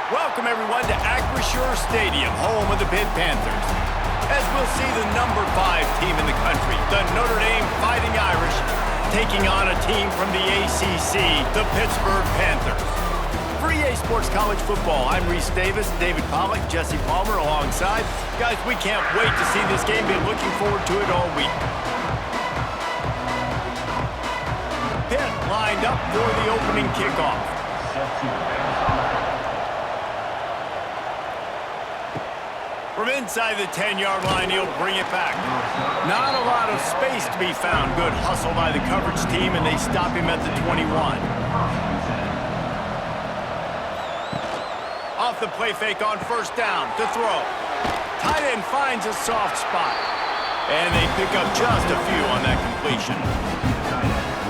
Welcome, everyone, to Acrisure Stadium, home of the Pitt Panthers. As we'll see the number 5 team in the country, the Notre Dame Fighting Irish, taking on a team from the ACC, the Pittsburgh Panthers. For EA Sports College Football, I'm Reese Davis, David Pollack, Jesse Palmer alongside. Guys, we can't wait to see this game. Been looking forward to it all week. Pitt lined up for the opening kickoff. From inside the 10-yard line, he'll bring it back. Not a lot of space to be found. Good hustle by the coverage team, and they stop him at the 21. Off the play fake on first down to throw. Tight end finds a soft spot. And they pick up just a few on that completion.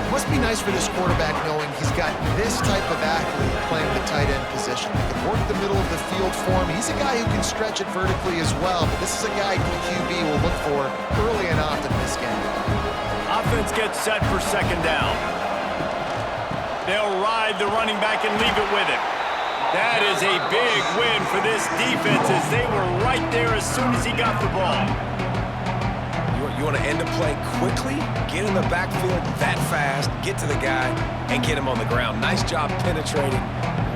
Must be nice for this quarterback knowing he's got this type of athlete playing the tight end position. He can work the middle of the field for him. He's a guy who can stretch it vertically as well, but this is a guy QB will look for early and often in this game. Offense gets set for second down. They'll ride the running back and leave it with him. That is a big win for this defense as they were right there as soon as he got the ball. You want to end the play quickly, get in the backfield that fast, get to the guy, and get him on the ground. Nice job penetrating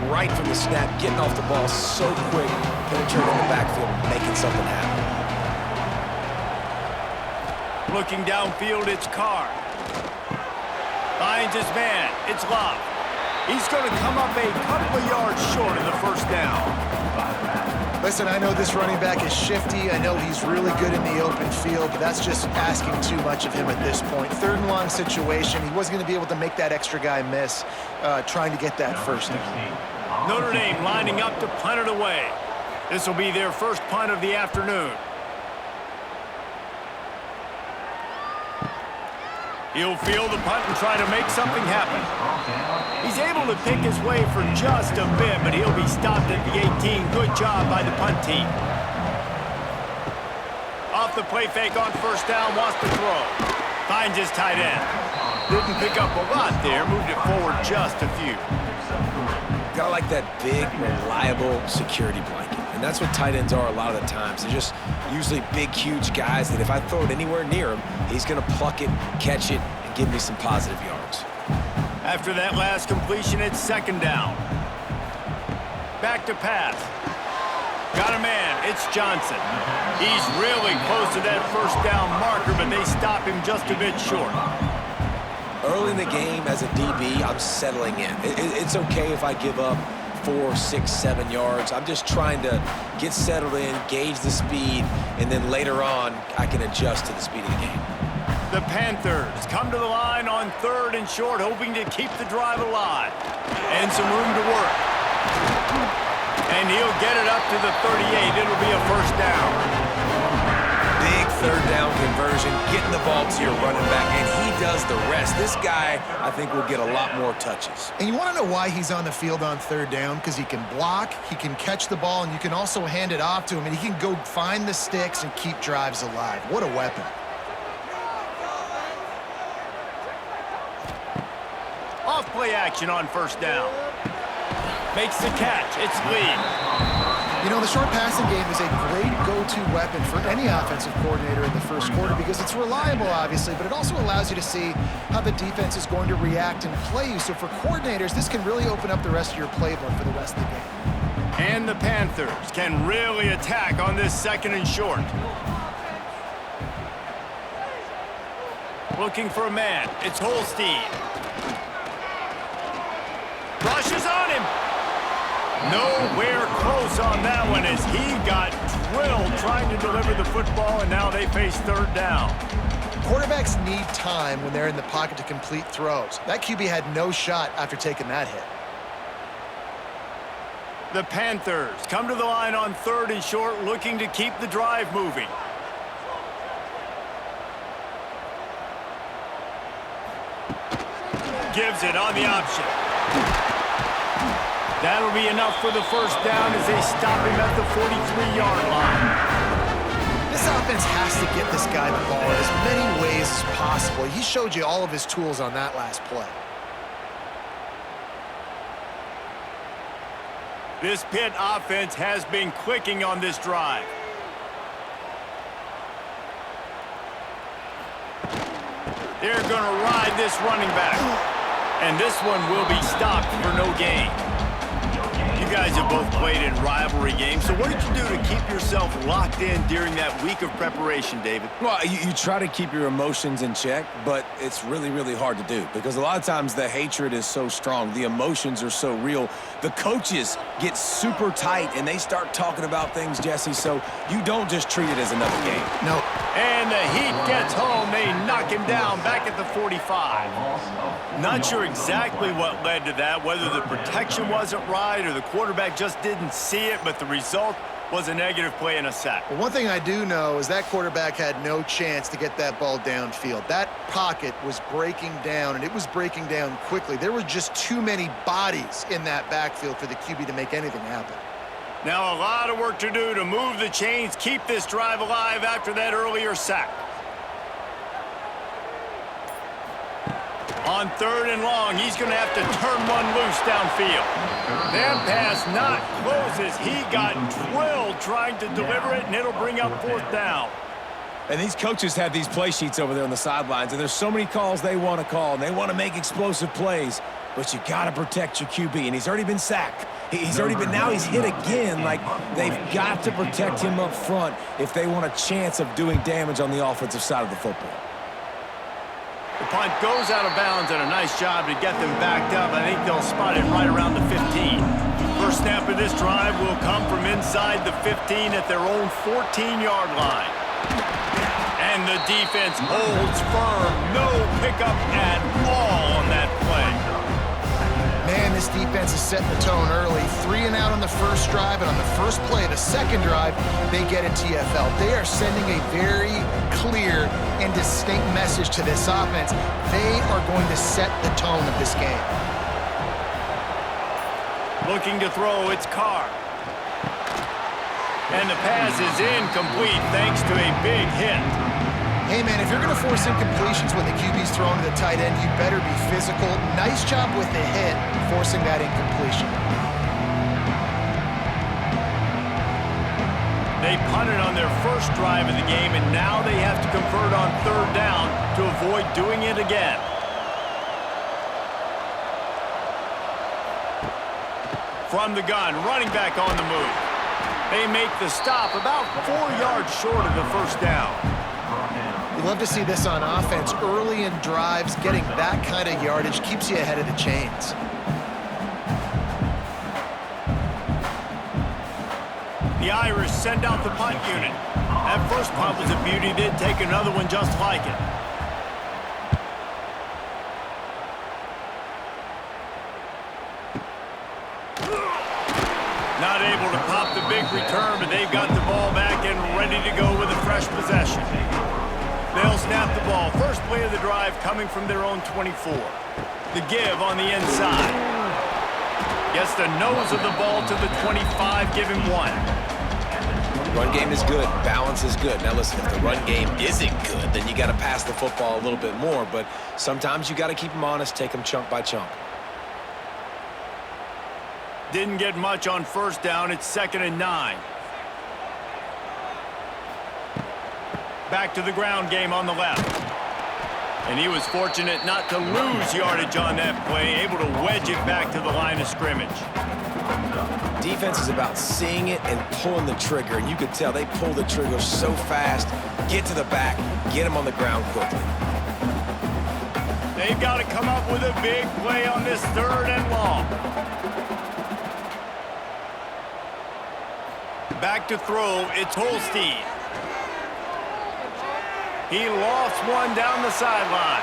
right from the snap, getting off the ball so quick, penetrating the backfield, making something happen. Looking downfield, it's Carr. Finds his man. It's Love. He's going to come up a couple of yards short of the first down. Listen, I know this running back is shifty. I know he's really good in the open field, but that's just asking too much of him at this point. Third and long situation. He wasn't going to be able to make that extra guy miss trying to get that first down. Notre Dame lining up to punt it away. This will be their first punt of the afternoon. He'll field the punt and try to make something happen. He's able to pick his way for just a bit, but he'll be stopped at the 18. Good job by the punt team. Off the play fake on first down, wants to throw. Finds his tight end. Didn't pick up a lot there, moved it forward just a few. Gotta like that big, reliable security blanket. And that's what tight ends are a lot of the times. They're just usually big, huge guys that if I throw it anywhere near him, he's gonna pluck it, catch it, and give me some positive yards. After that last completion, it's second down. Back to pass. Got a man. It's Johnson. He's really close to that first down marker, but they stop him just a bit short. Early in the game, as a DB, I'm settling in. It's okay if I give up 4, 6, 7 yards. I'm just trying to get settled in, gauge the speed, and then later on, I can adjust to the speed of the game. The Panthers come to the line on third and short, hoping to keep the drive alive. And some room to work. And he'll get it up to the 38. It'll be a first down. Big third down conversion, getting the ball to your running back, and he does the rest. This guy, I think, will get a lot more touches. And you want to know why he's on the field on third down? Because he can block, he can catch the ball, and you can also hand it off to him, and he can go find the sticks and keep drives alive. What a weapon. Off play action on first down. Makes the catch. It's Lee. You know, the short passing game is a great go-to weapon for any offensive coordinator in the first quarter because it's reliable, obviously, but it also allows you to see how the defense is going to react and play you. So for coordinators, this can really open up the rest of your playbook for the rest of the game. And the Panthers can really attack on this second and short. Looking for a man. It's Holstein. Rushes on him. Nowhere close on that one as he got drilled trying to deliver the football, and now they face third down. Quarterbacks need time when they're in the pocket to complete throws. That QB had no shot after taking that hit. The Panthers come to the line on third and short, looking to keep the drive moving. Gives it on the option. That'll be enough for the first down as they stop him at the 43-yard line. This offense has to get this guy the ball in as many ways as possible. He showed you all of his tools on that last play. This Pitt offense has been clicking on this drive. They're going to ride this running back. And this one will be stopped for no gain. You guys have both played in rivalry games, so what did you do to keep yourself locked in during that week of preparation, David? Well, you try to keep your emotions in check, but it's really, really hard to do because a lot of times the hatred is so strong. The emotions are so real. The coaches get super tight, and they start talking about things, Jesse, so you don't just treat it as another game. No. And the Heat gets home. They knock him down back at the 45. Not sure exactly what led to that, whether the protection wasn't right or the quarterback just didn't see it, but the result was a negative play and a sack. Well, one thing I do know is that quarterback had no chance to get that ball downfield. That pocket was breaking down, and it was breaking down quickly. There were just too many bodies in that backfield for the QB to make anything happen. Now a lot of work to do to move the chains, keep this drive alive after that earlier sack. On 3rd and long, he's going to have to turn one loose downfield. That pass not close as he got drilled trying to deliver it, and it'll bring up 4th down. And these coaches have these play sheets over there on the sidelines, and there's so many calls they want to call, and they want to make explosive plays, but you got to protect your QB, and he's already been sacked. Now he's hit again. Like, they've got to protect him up front if they want a chance of doing damage on the offensive side of the football. The punt goes out of bounds, and a nice job to get them backed up. I think they'll spot it right around the 15. First snap of this drive will come from inside the 15 at their own 14-yard line. And the defense holds firm. No pickup at all on that play. Man, this defense is setting the tone early. 3 and out on the first drive, and on the first play of the second drive, they get a TFL. They are sending a very clear and distinct message to this offense. They are going to set the tone of this game. Looking to throw, it's Carr. And the pass is incomplete thanks to a big hit. Hey, man, if you're going to force incompletions when the QB's throwing to the tight end, you better be physical. Nice job with the hit, forcing that incompletion. They punted on their first drive of the game, and now they have to convert on 3rd down to avoid doing it again. From the gun, running back on the move. They make the stop about 4 yards short of the first down. You love to see this on offense. Early in drives, getting that kind of yardage keeps you ahead of the chains. The Irish send out the punt unit. That first punt was a beauty. Did take another one just like it. Not able to pop the big return, but they've got the ball back and ready to go with a fresh possession. They'll snap the ball. First play of the drive coming from their own 24. The give on the inside. Gets the nose of the ball to the 25, give him 1. Run game is good. Balance is good. Now, listen, if the run game isn't good, then you got to pass the football a little bit more, but sometimes you got to keep them honest, take them chunk by chunk. Didn't get much on first down. It's 2nd and 9. Back to the ground game on the left. And he was fortunate not to lose yardage on that play, able to wedge it back to the line of scrimmage. Defense is about seeing it and pulling the trigger, and you could tell they pull the trigger so fast, get to the back, get him on the ground quickly. They've got to come up with a big play on this 3rd and long. Back to throw, it's Holstein. He lofts one down the sideline.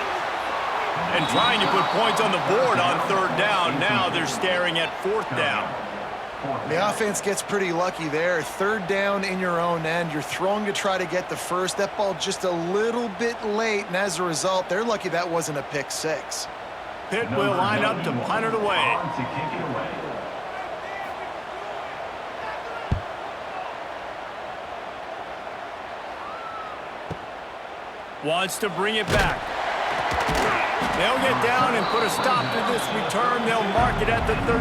And trying to put points on the board on 3rd down. Now they're staring at 4th down. The offense gets pretty lucky there. 3rd down in your own end. You're throwing to try to get the first. That ball just a little bit late, and as a result, they're lucky that wasn't a pick 6. Pitt will line up to punt it away. Wants to bring it back. They'll get down and put a stop to this return. They'll mark it at the 32.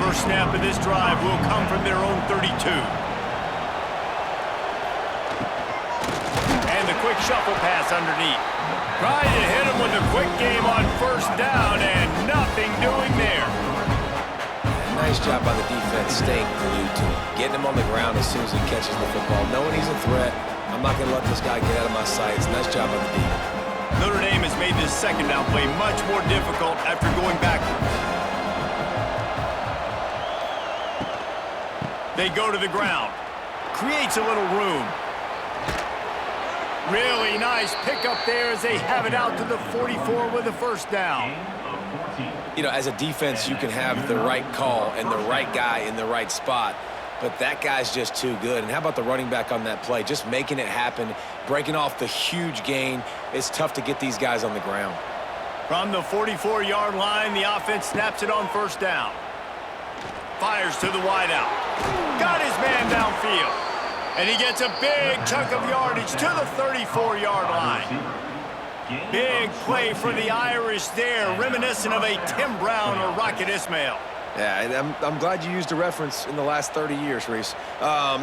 First snap of this drive will come from their own 32. And the quick shuffle pass underneath. Trying to hit him with a quick game on first down, and nothing doing there. Nice job by the defense staying glued to him. Getting him on the ground as soon as he catches the football. Knowing he's a threat, I'm not going to let this guy get out of my sights. Nice job by the defense. Notre Dame has made this second down play much more difficult after going backwards. They go to the ground. Creates a little room. Really nice pickup there as they have it out to the 44 with a first down. You know, as a defense, you can have the right call and the right guy in the right spot, but that guy's just too good. And how about the running back on that play? Just making it happen, breaking off the huge gain. It's tough to get these guys on the ground. From the 44-yard line, the offense snaps it on first down. Fires to the wideout. Got his man downfield. And he gets a big chunk of yardage to the 34-yard line. Big play for the Irish there, reminiscent of a Tim Brown or Rocket Ismail. Yeah, and I'm glad you used a reference in the last 30 years, Reese.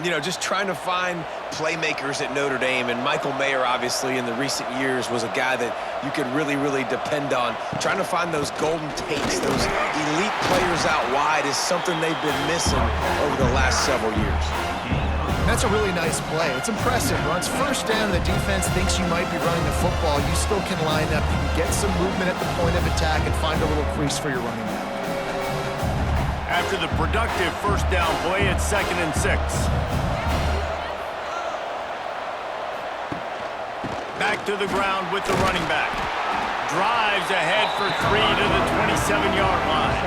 You know, just trying to find playmakers at Notre Dame, and Michael Mayer, obviously, in the recent years, was a guy that you could really, really depend on. Trying to find those golden takes, those elite players out wide is something they've been missing over the last several years. That's a really nice play. It's impressive. Once first down, the defense thinks you might be running the football. You still can line up. You can get some movement at the point of attack and find a little crease for your running back. After the productive first down play, it's 2nd and 6. Back to the ground with the running back. Drives ahead for 3 to the 27-yard line.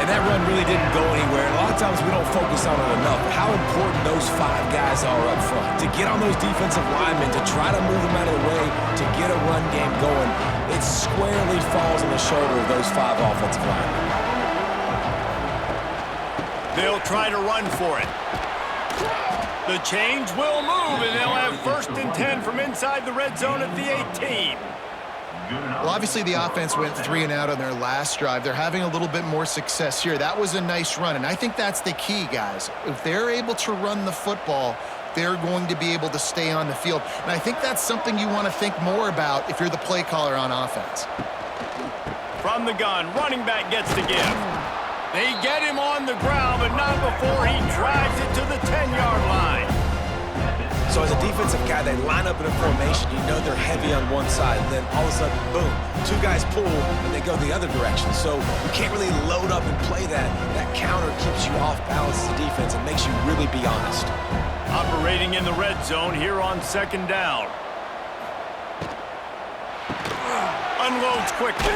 And that run really didn't go anywhere. A lot of times we don't focus on it enough. How important those 5 guys are up front. To get on those defensive linemen, to try to move them out of the way, to get a run game going, it squarely falls on the shoulder of those 5 offensive linemen. They'll try to run for it. The chains will move, and they'll have 1st and 10 from inside the red zone at the 18. Well, obviously the offense went 3 and out on their last drive. They're having a little bit more success here. That was a nice run, and I think that's the key, guys. If they're able to run the football, they're going to be able to stay on the field. And I think that's something you want to think more about if you're the play caller on offense. From the gun, running back gets the give. They get him on the ground, but not before he drives it to the 10-yard line. So as a defensive guy, they line up in a formation. You know they're heavy on one side, and then all of a sudden, boom, 2 guys pull, and they go the other direction. So you can't really load up and play that. That counter keeps you off balance as a defense and makes you really be honest. Operating in the red zone here on 2nd down. Unloads quickly.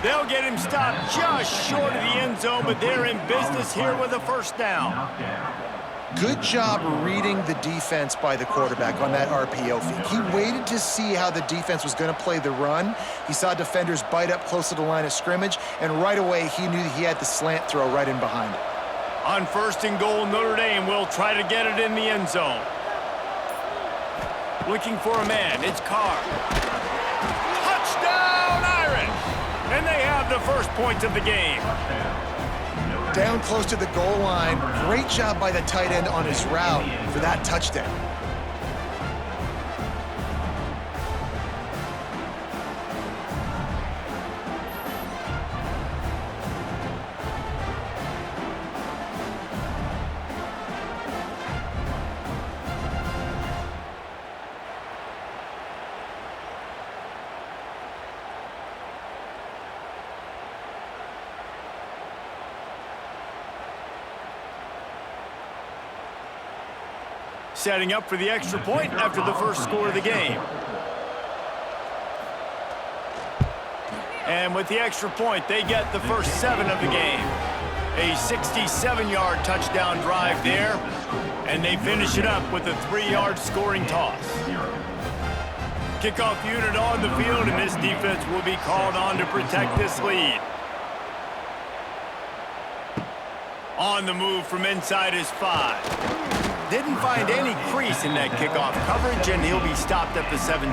They'll get him stopped just short of the end zone, but they're in business here with a first down. Good job reading the defense by the quarterback on that RPO fake. He waited to see how the defense was going to play the run. He saw defenders bite up close to the line of scrimmage, and right away he knew that he had the slant throw right in behind it. On 1st and goal, Notre Dame will try to get it in the end zone. Looking for a man, it's Carr. Touchdown, Irish! And they have the first points of the game. Down close to the goal line. Great job by the tight end on his route for that touchdown. Setting up for the extra point after the first score of the game. And with the extra point, they get the first 7 of the game. A 67-yard touchdown drive there, and they finish it up with a 3-yard scoring toss. Kickoff unit on the field, and this defense will be called on to protect this lead. On the move from inside his 5. Didn't find any crease in that kickoff coverage, and he'll be stopped at the 17.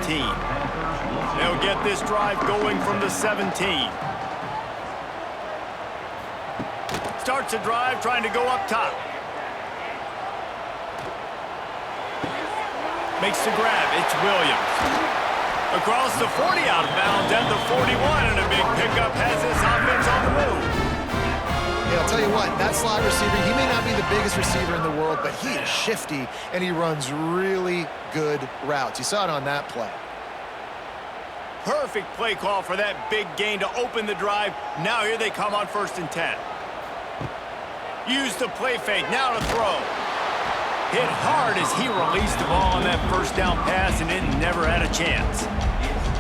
They'll get this drive going from the 17. starts the drive trying to go up top. Makes the grab. It's Williams. Across the 40 out of bounds at the 41, and a big pickup has this offense on the move. Yeah, I'll tell you what, that slot receiver, he may not be the biggest receiver in the world, but he is shifty, and he runs really good routes. You saw it on that play. Perfect play call for that big gain to open the drive. Now here they come on 1st and 10. Use the play fake, now to throw. Hit hard as he released the ball on that 1st down pass, and it never had a chance.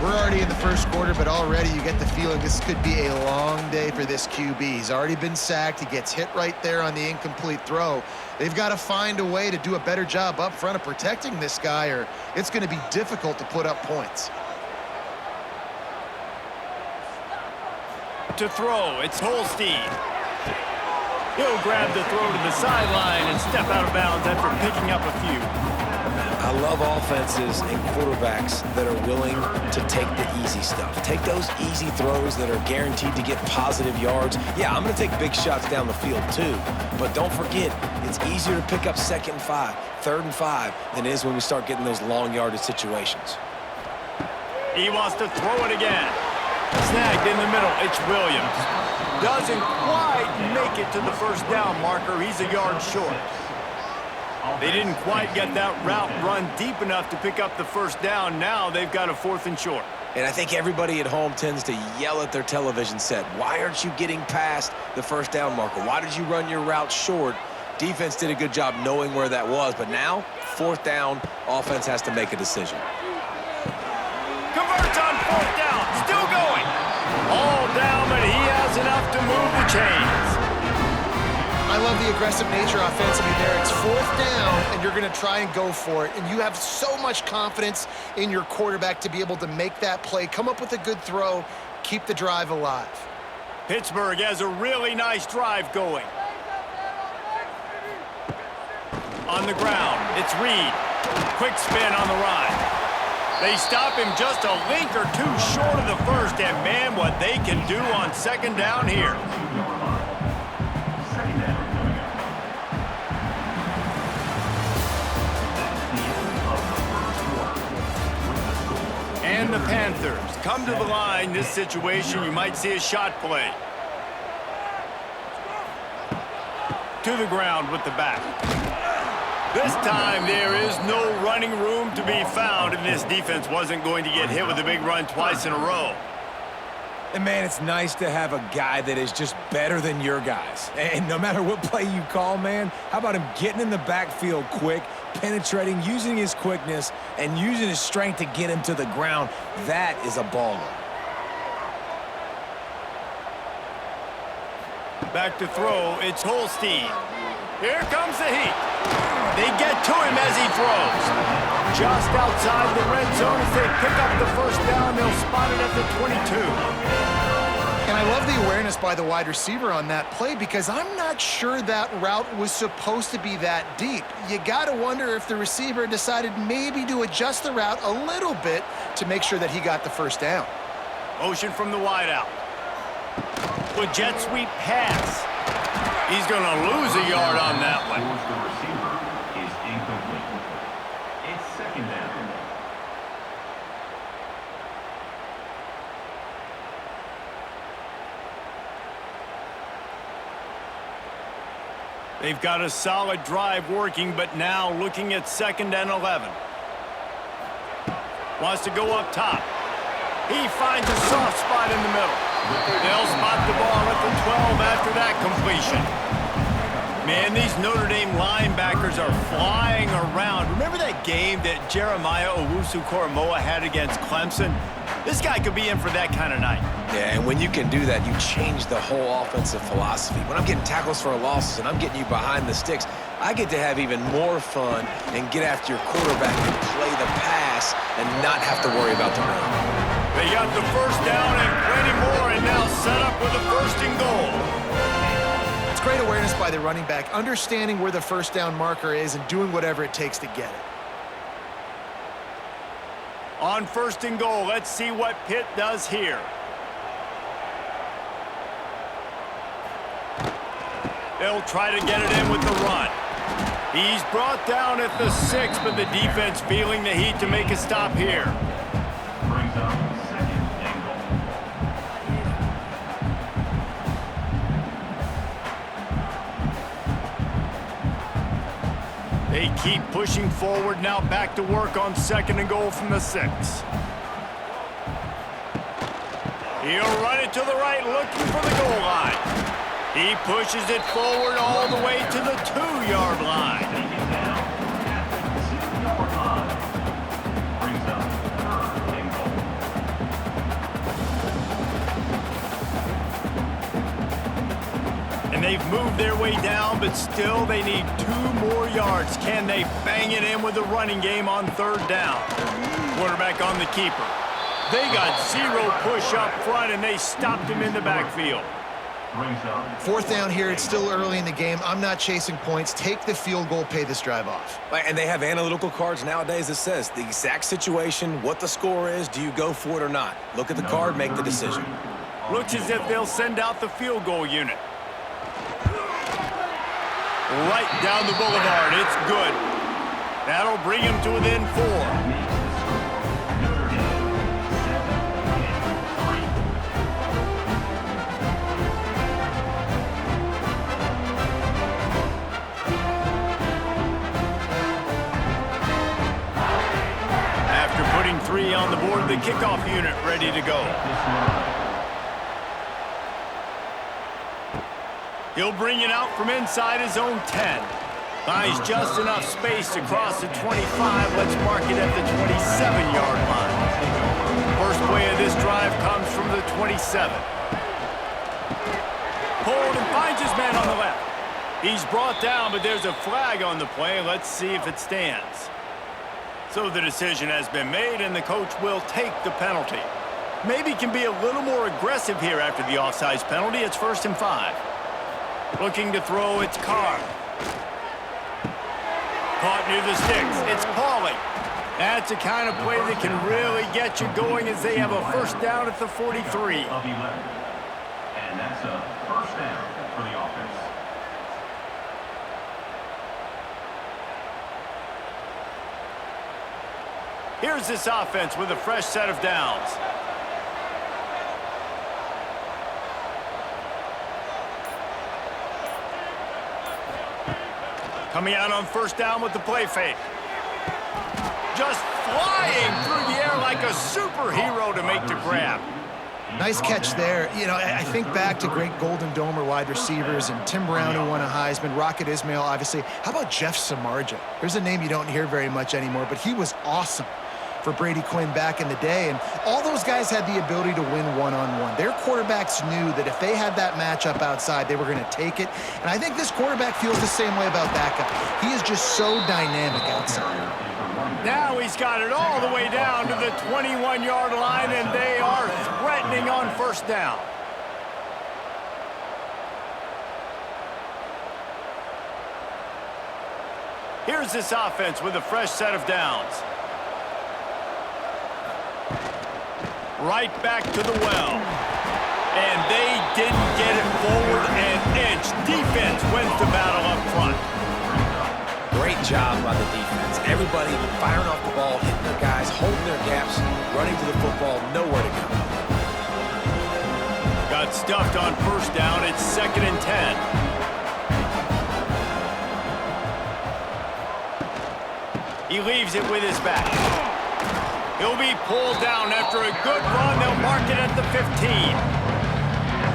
We're already in the 1st quarter, but already you get the feeling this could be a long day for this QB. He's already been sacked. He gets hit right there on the incomplete throw. They've got to find a way to do a better job up front of protecting this guy, or it's going to be difficult to put up points. To throw, it's Holstein. He'll grab the throw to the sideline and step out of bounds after picking up a few. I love offenses and quarterbacks that are willing to take the easy stuff. Take those easy throws that are guaranteed to get positive yards. Yeah, I'm going to take big shots down the field too, but don't forget, it's easier to pick up 2nd and 5, 3rd and 5 than it is when we start getting those long yardage situations. He wants to throw it again. Snagged in the middle, it's Williams. Doesn't quite make it to the 1st down marker. He's a yard short. They didn't quite get that route run deep enough to pick up the 1st down. Now they've got a 4th and short. And I think everybody at home tends to yell at their television set, why aren't you getting past the 1st down marker? Why did you run your route short? Defense did a good job knowing where that was, but now, 4th down, offense has to make a decision. Converts on 4th down, still going. All down, but he has enough to move the chains. I love the aggressive nature offensively there. It's 4th down, and you're going to try and go for it. And you have so much confidence in your quarterback to be able to make that play, come up with a good throw, keep the drive alive. Pittsburgh has a really nice drive going. On the ground, it's Reed. Quick spin on the run. They stop him just a link or two short of the 1st, and man, what they can do on 2nd down here. And the Panthers come to the line. This situation, you might see a shot play. To the ground with the back. This time, there is no running room to be found, and this defense wasn't going to get hit with a big run twice in a row. And, man, it's nice to have a guy that is just better than your guys. And no matter what play you call, man, how about him getting in the backfield quick, penetrating, using his quickness, and using his strength to get him to the ground? That is a baller. Back to throw, it's Holstein. Here comes the heat. They get to him as he throws. Just outside the red zone as they pick up the 1st down. They'll spot it at the 22. And I love the awareness by the wide receiver on that play because I'm not sure that route was supposed to be that deep. You got to wonder if the receiver decided maybe to adjust the route a little bit to make sure that he got the 1st down. Motion from the wideout. With jet sweep pass. He's going to lose a yard on that one. The receiver is incomplete. It's 2nd down. They've got a solid drive working, but now looking at 2nd and 11. Wants to go up top. He finds a soft spot in the middle. They'll spot the ball at the 12 after that completion. Man, these Notre Dame linebackers are flying around. Remember that game that Jeremiah Owusu-Koramoah had against Clemson? This guy could be in for that kind of night. Yeah, and when you can do that, you change the whole offensive philosophy. When I'm getting tackles for losses and I'm getting you behind the sticks, I get to have even more fun and get after your quarterback and play the pass and not have to worry about the run. They got the 1st down and plenty more, and now set up with a 1st and goal. It's great awareness by the running back, understanding where the 1st down marker is and doing whatever it takes to get it. On 1st and goal, let's see what Pitt does here. They'll try to get it in with the run. He's brought down at the 6, but the defense feeling the heat to make a stop here. Brings up second and goal. They keep pushing forward, now back to work on 2nd and goal from the 6. He'll run it to the right, looking for the goal line. He pushes it forward all the way to the 2-yard line. Taken down at the 6-yard line. Brings up third and goal. And they've moved their way down, but still they need 2 more yards. Can they bang it in with the running game on 3rd down? Quarterback on the keeper. They got 0 push up front, and they stopped him in the backfield. 4th down here. It's still early in the game. I'm not chasing points. Take the field goal, pay this drive off. And they have analytical cards nowadays that says the exact situation, what the score is, do you go for it or not? Look at the card, make the decision. Looks as if they'll send out the field goal unit. Right down the boulevard. It's good. That'll bring him to within 4. Putting 3 on the board, the kickoff unit ready to go. He'll bring it out from inside his own 10. Buys just enough space to cross the 25. Let's mark it at the 27-yard line. First play of this drive comes from the 27. Pulled and finds his man on the left. He's brought down, but there's a flag on the play. Let's see if it stands. So the decision has been made, and the coach will take the penalty. Maybe can be a little more aggressive here after the offsides penalty. It's 1st and 5. Looking to throw, it's Carr. Caught near the sticks. It's Pauling. That's the kind of play that can really get you going as they have a 1st down at the 43. Of 11. And that's a 1st down for the offense. Here's this offense with a fresh set of downs. Coming out on 1st down with the play fake. Just flying through the air like a superhero to make the grab. Nice catch there. You know, I think back to great Golden Domer wide receivers and Tim Brown, who won a Heisman, Rocket Ismail, obviously. How about Jeff Samardzija? There's a name you don't hear very much anymore, but he was awesome for Brady Quinn back in the day, and all those guys had the ability to win one-on-one. Their quarterbacks knew that if they had that matchup outside, they were going to take it, and I think this quarterback feels the same way about that guy. He is just so dynamic outside. Now he's got it all the way down to the 21-yard line, and they are threatening on 1st down. Here's this offense with a fresh set of downs. Right back to the well. And they didn't get it forward an inch. Defense wins the battle up front. Great job by the defense. Everybody firing off the ball, hitting their guys, holding their gaps, running to the football, nowhere to go. Got stuffed on 1st down. It's 2nd and 10. He leaves it with his back. He'll be pulled down after a good run. They'll mark it at the 15.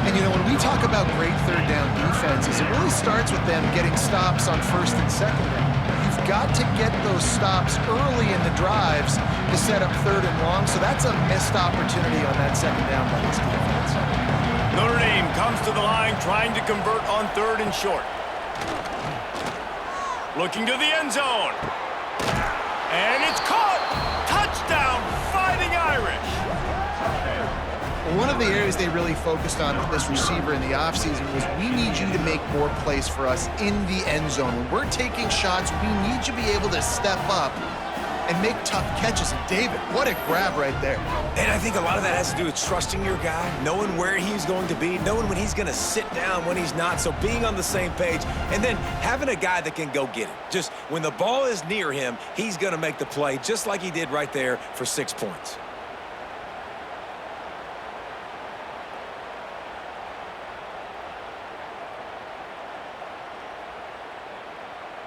And, you know, when we talk about great 3rd down defenses, it really starts with them getting stops on 1st and 2nd down. You've got to get those stops early in the drives to set up 3rd and long, so that's a missed opportunity on that 2nd down by this defense. Notre Dame comes to the line trying to convert on 3rd and short. Looking to the end zone. And it's caught! Touchdown, Fighting Irish! One of the areas they really focused on with this receiver in the offseason was we need you to make more plays for us in the end zone. When we're taking shots, we need you to be able to step up and make tough catches. And David, what a grab right there. And I think a lot of that has to do with trusting your guy, knowing where he's going to be, knowing when he's going to sit down, when he's not, so being on the same page, and then having a guy that can go get it. Just when the ball is near him, he's going to make the play, just like he did right there for 6 points.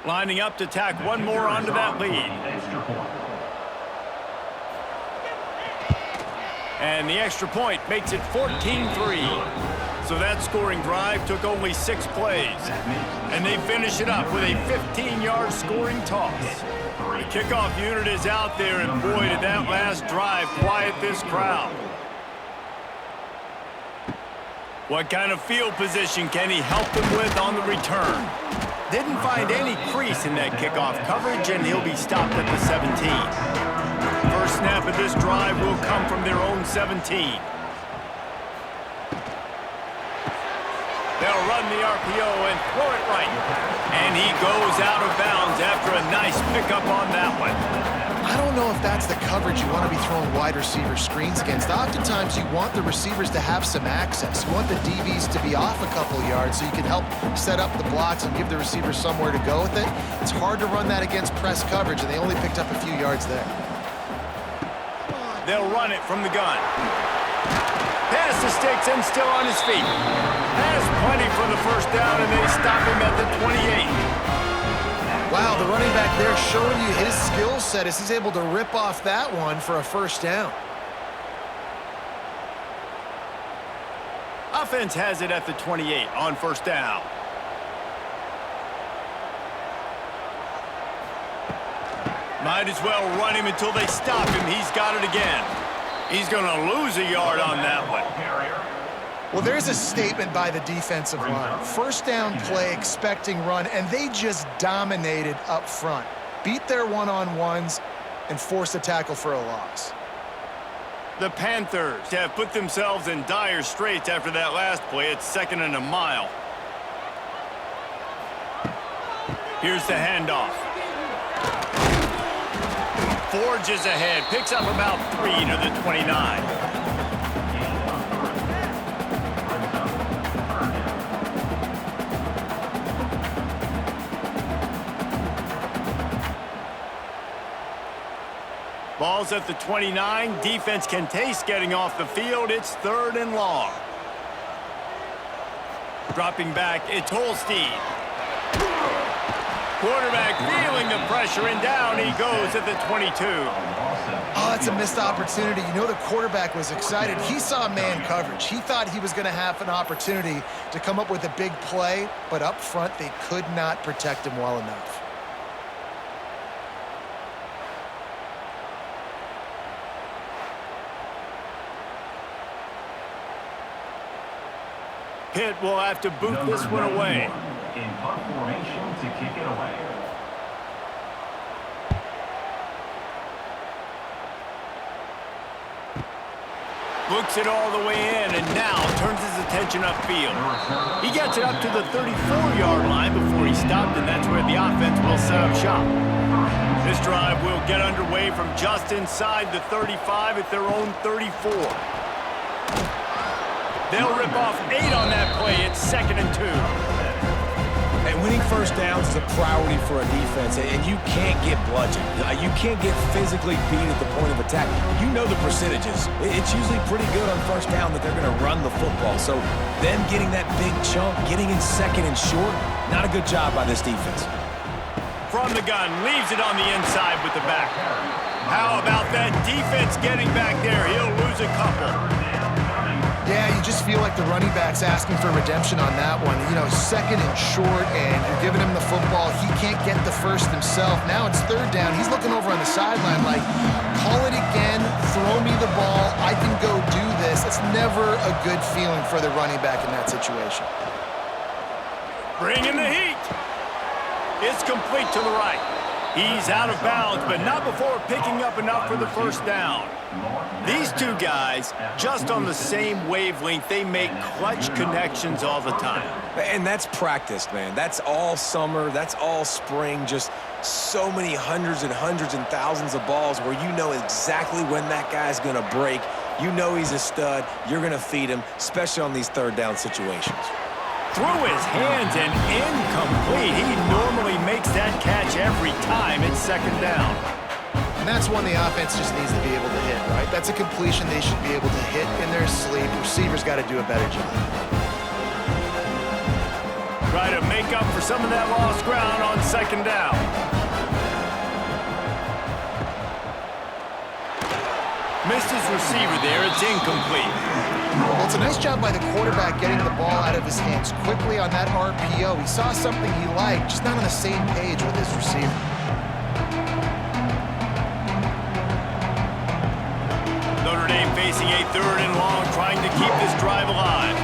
Lining up to tack one more onto that lead. And the extra point makes it 14-3. So that scoring drive took only 6 plays. And they finish it up with a 15-yard scoring toss. The kickoff unit is out there, and boy, did that last drive quiet this crowd. What kind of field position can he help them with on the return? Didn't find any crease in that kickoff coverage, and he'll be stopped at the 17. First snap of this drive will come from their own 17. They'll run the RPO and throw it right. And he goes out of bounds after a nice pickup on that one. I don't know if that's the coverage you want to be throwing wide receiver screens against. Oftentimes, you want the receivers to have some access. You want the DBs to be off a couple yards so you can help set up the blocks and give the receivers somewhere to go with it. It's hard to run that against press coverage, and they only picked up a few yards there. They'll run it from the gun. Pass the sticks and still on his feet. Has plenty for the first down, and they stop him at the 28. Wow, the running back there showing you his skill set as he's able to rip off that one for a first down. Offense has it at the 28 on first down. Might as well run him until they stop him. He's got it again. He's going to lose a yard on that one. Well, there's a statement by the defensive line. First down play, expecting run, and they just dominated up front. Beat their one-on-ones and forced a tackle for a loss. The Panthers have put themselves in dire straits after that last play. It's 2nd and a mile. Here's the handoff. Forges ahead, picks up about 3 to the 29. Ball's at the 29. Defense can taste getting off the field. It's 3rd and long. Dropping back, it's Holstein. Quarterback feeling the pressure, and down he goes at the 22. Oh, that's a missed opportunity. You know the quarterback was excited. He saw man coverage. He thought he was going to have an opportunity to come up with a big play, but up front they could not protect him well enough. Pitt will have to boot this one away. In punt formation to kick it away. Looks it all the way in, and now turns his attention upfield. He gets it up to the 34-yard line before he stopped, and that's where the offense will set up shop. This drive will get underway from just inside the 35 at their own 34. They'll rip off 8 on that play. It's 2nd and 2. And winning first downs is a priority for a defense, and you can't get bludgeoned. You can't get physically beat at the point of attack. You know the percentages. It's usually pretty good on first down that they're going to run the football. So them getting that big chunk, getting in 2nd and short, not a good job by this defense. From the gun, leaves it on the inside with the back. How about that defense getting back there? He'll lose a couple. Yeah, you just feel like the running back's asking for redemption on that one. You know, 2nd and short, and you're giving him the football. He can't get the first himself. Now it's 3rd down. He's looking over on the sideline like, call it again, throw me the ball, I can go do this. It's never a good feeling for the running back in that situation. Bring in the heat. It's complete to the right. He's out of bounds, but not before picking up enough for the first down. These two guys, just on the same wavelength, they make clutch connections all the time. And that's practice, man. That's all summer. That's all spring. Just so many hundreds and thousands of balls where you know exactly when that guy's going to break. You know he's a stud. You're going to feed him, especially on these third down situations. Through his hands and incomplete. He normally makes that catch every time it's second down. And that's one the offense just needs to be able to hit, right? That's a completion they should be able to hit in their sleep. Receivers got to do a better job. Try to make up for some of that lost ground on second down. Missed his receiver there. It's incomplete. Well, it's a nice job by the quarterback getting the ball out of his hands quickly on that RPO. He saw something he liked, just not on the same page with his receiver. Notre Dame facing a third and long, trying to keep this drive alive.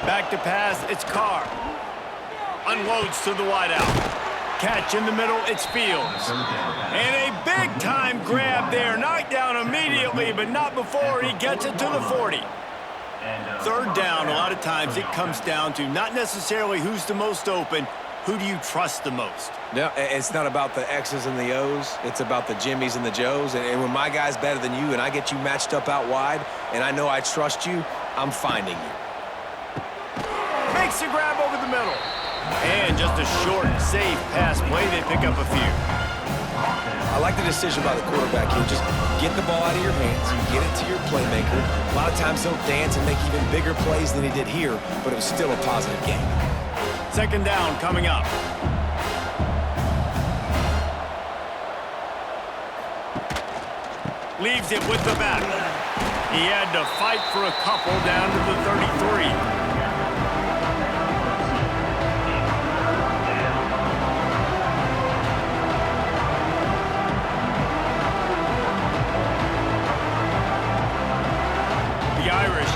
Back to pass, it's Carr. Unloads to the wideout. Catch in the middle, it's Fields. And a big-time grab there. Knocked down immediately, but not before he gets it to the 40. Third down, a lot of times it comes down to not necessarily who's the most open, who do you trust the most? No, it's not about the X's and the O's. It's about the Jimmies and the Joes. And when my guy's better than you and I get you matched up out wide and I know I trust you, I'm finding you. Makes the grab over the middle. And just a short, safe pass play. They pick up a few. I like the decision by the quarterback here. Just get the ball out of your hands. Get it to your playmaker. A lot of times he'll dance and make even bigger plays than he did here, but it was still a positive game. Second down coming up. Leaves it with the back. He had to fight for a couple down to the 33.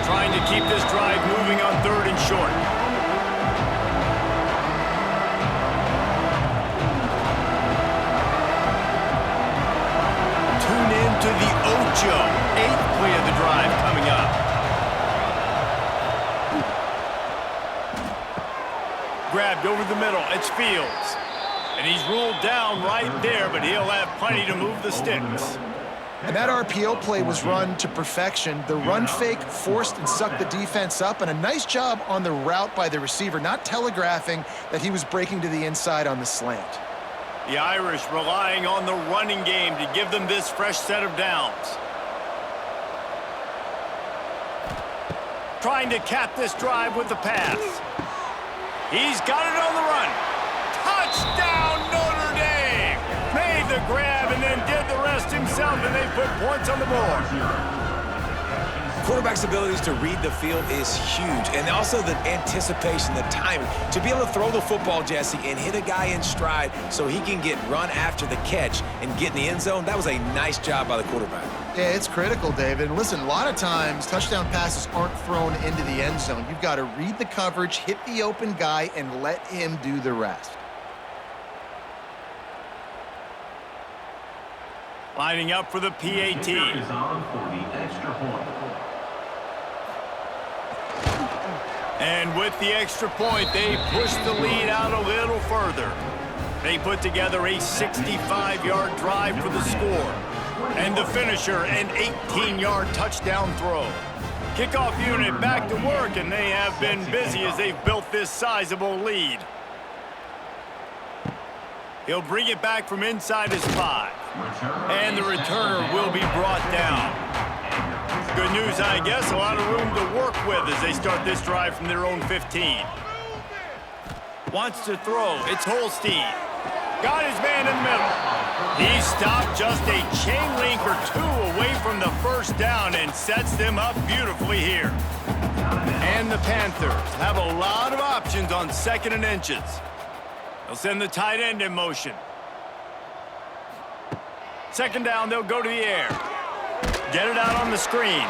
Trying to keep this drive moving on third and short. Tune in to the Ocho. 8th play of the drive coming up. Grabbed over the middle. It's Fields. And he's ruled down right there, but he'll have plenty to move the sticks. And that RPO play was run to perfection. The run fake forced and sucked the defense up, and a nice job on the route by the receiver, not telegraphing that he was breaking to the inside on the slant. The Irish relying on the running game to give them this fresh set of downs. Trying to cap this drive with the pass. He's got it on the run. Touchdown, Notre Dame! Made the grab and then did the rest himself, and they put points on the board. Quarterback's abilities to read the field is huge, and also the anticipation, the timing. To be able to throw the football, Jesse, and hit a guy in stride so he can get run after the catch and get in the end zone, that was a nice job by the quarterback. Yeah, it's critical, David. And listen, a lot of times touchdown passes aren't thrown into the end zone. You've got to read the coverage, hit the open guy, and let him do the rest. Lining up for the PAT. And with the extra point, they push the lead out a little further. They put together a 65-yard drive for the score. And the finisher, an 18-yard touchdown throw. Kickoff unit back to work, and they have been busy as they've built this sizable lead. He'll bring it back from inside his 5. And the returner will be brought down. Good news, I guess. A lot of room to work with as they start this drive from their own 15. Wants to throw. It's Holstein. Got his man in the middle. He stopped just a chain link or two away from the first down and sets them up beautifully here. And the Panthers have a lot of options on 2nd and inches. They'll send the tight end in motion. Second down, they'll go to the air. Get it out on the screen.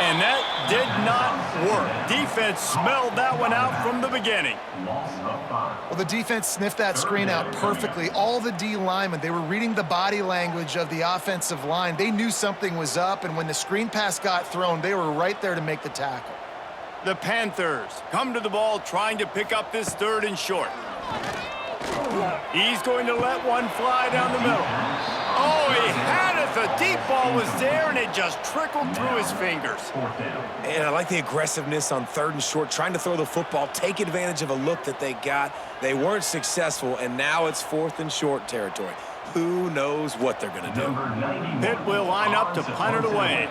And that did not work. Defense smelled that one out from the beginning. Loss of 5. Well, the defense sniffed that screen out perfectly. All the D linemen, they were reading the body language of the offensive line. They knew something was up, and when the screen pass got thrown, they were right there to make the tackle. The Panthers come to the ball trying to pick up this 3rd and short. He's going to let one fly down the middle. Oh, he had it. The deep ball was there, and it just trickled through his fingers. 4th down. And I like the aggressiveness on 3rd and short, trying to throw the football, take advantage of a look that they got. They weren't successful, and now it's 4th and short territory. Who knows what they're going to do? Number 91. Pitt will line up to punt it away.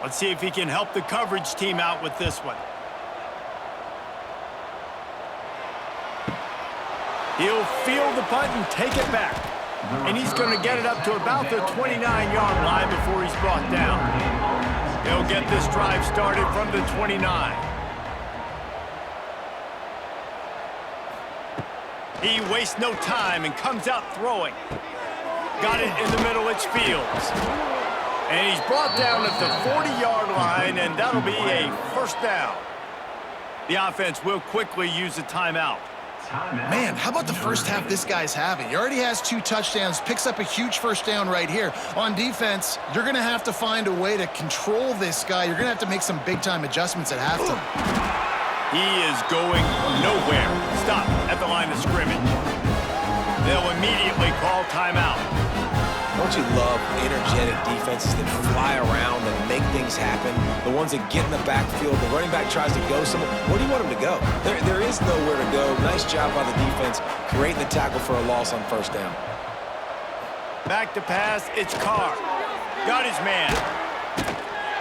Let's see if he can help the coverage team out with this one. He'll field the punt and take it back. And he's going to get it up to about the 29-yard line before he's brought down. He'll get this drive started from the 29. He wastes no time and comes out throwing. Got it in the middle, it's Fields. And he's brought down at the 40-yard line, and that'll be a 1st down. The offense will quickly use a timeout. Man, how about the first half this guy's having? He already has 2 touchdowns, picks up a huge 1st down right here. On defense, you're going to have to find a way to control this guy. You're going to have to make some big-time adjustments at halftime. He is going nowhere. Stop at the line of scrimmage. They'll immediately call timeout. Don't you love energetic defenses that fly around and make things happen? The ones that get in the backfield, the running back tries to go somewhere. Where do you want him to go? There is nowhere to go. Nice job by the defense, creating the tackle for a loss on 1st down. Back to pass, it's Carr. Got his man.